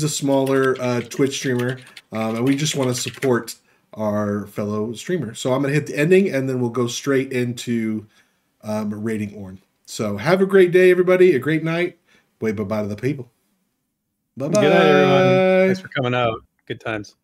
smaller Twitch streamer. And we just want to support our fellow streamer. So I'm going to hit the ending, and then we'll go straight into rating Oren. So have a great day, everybody. A great night. Wave bye-bye to the people. Bye-bye. Good night, everyone. Thanks for coming out. Good times.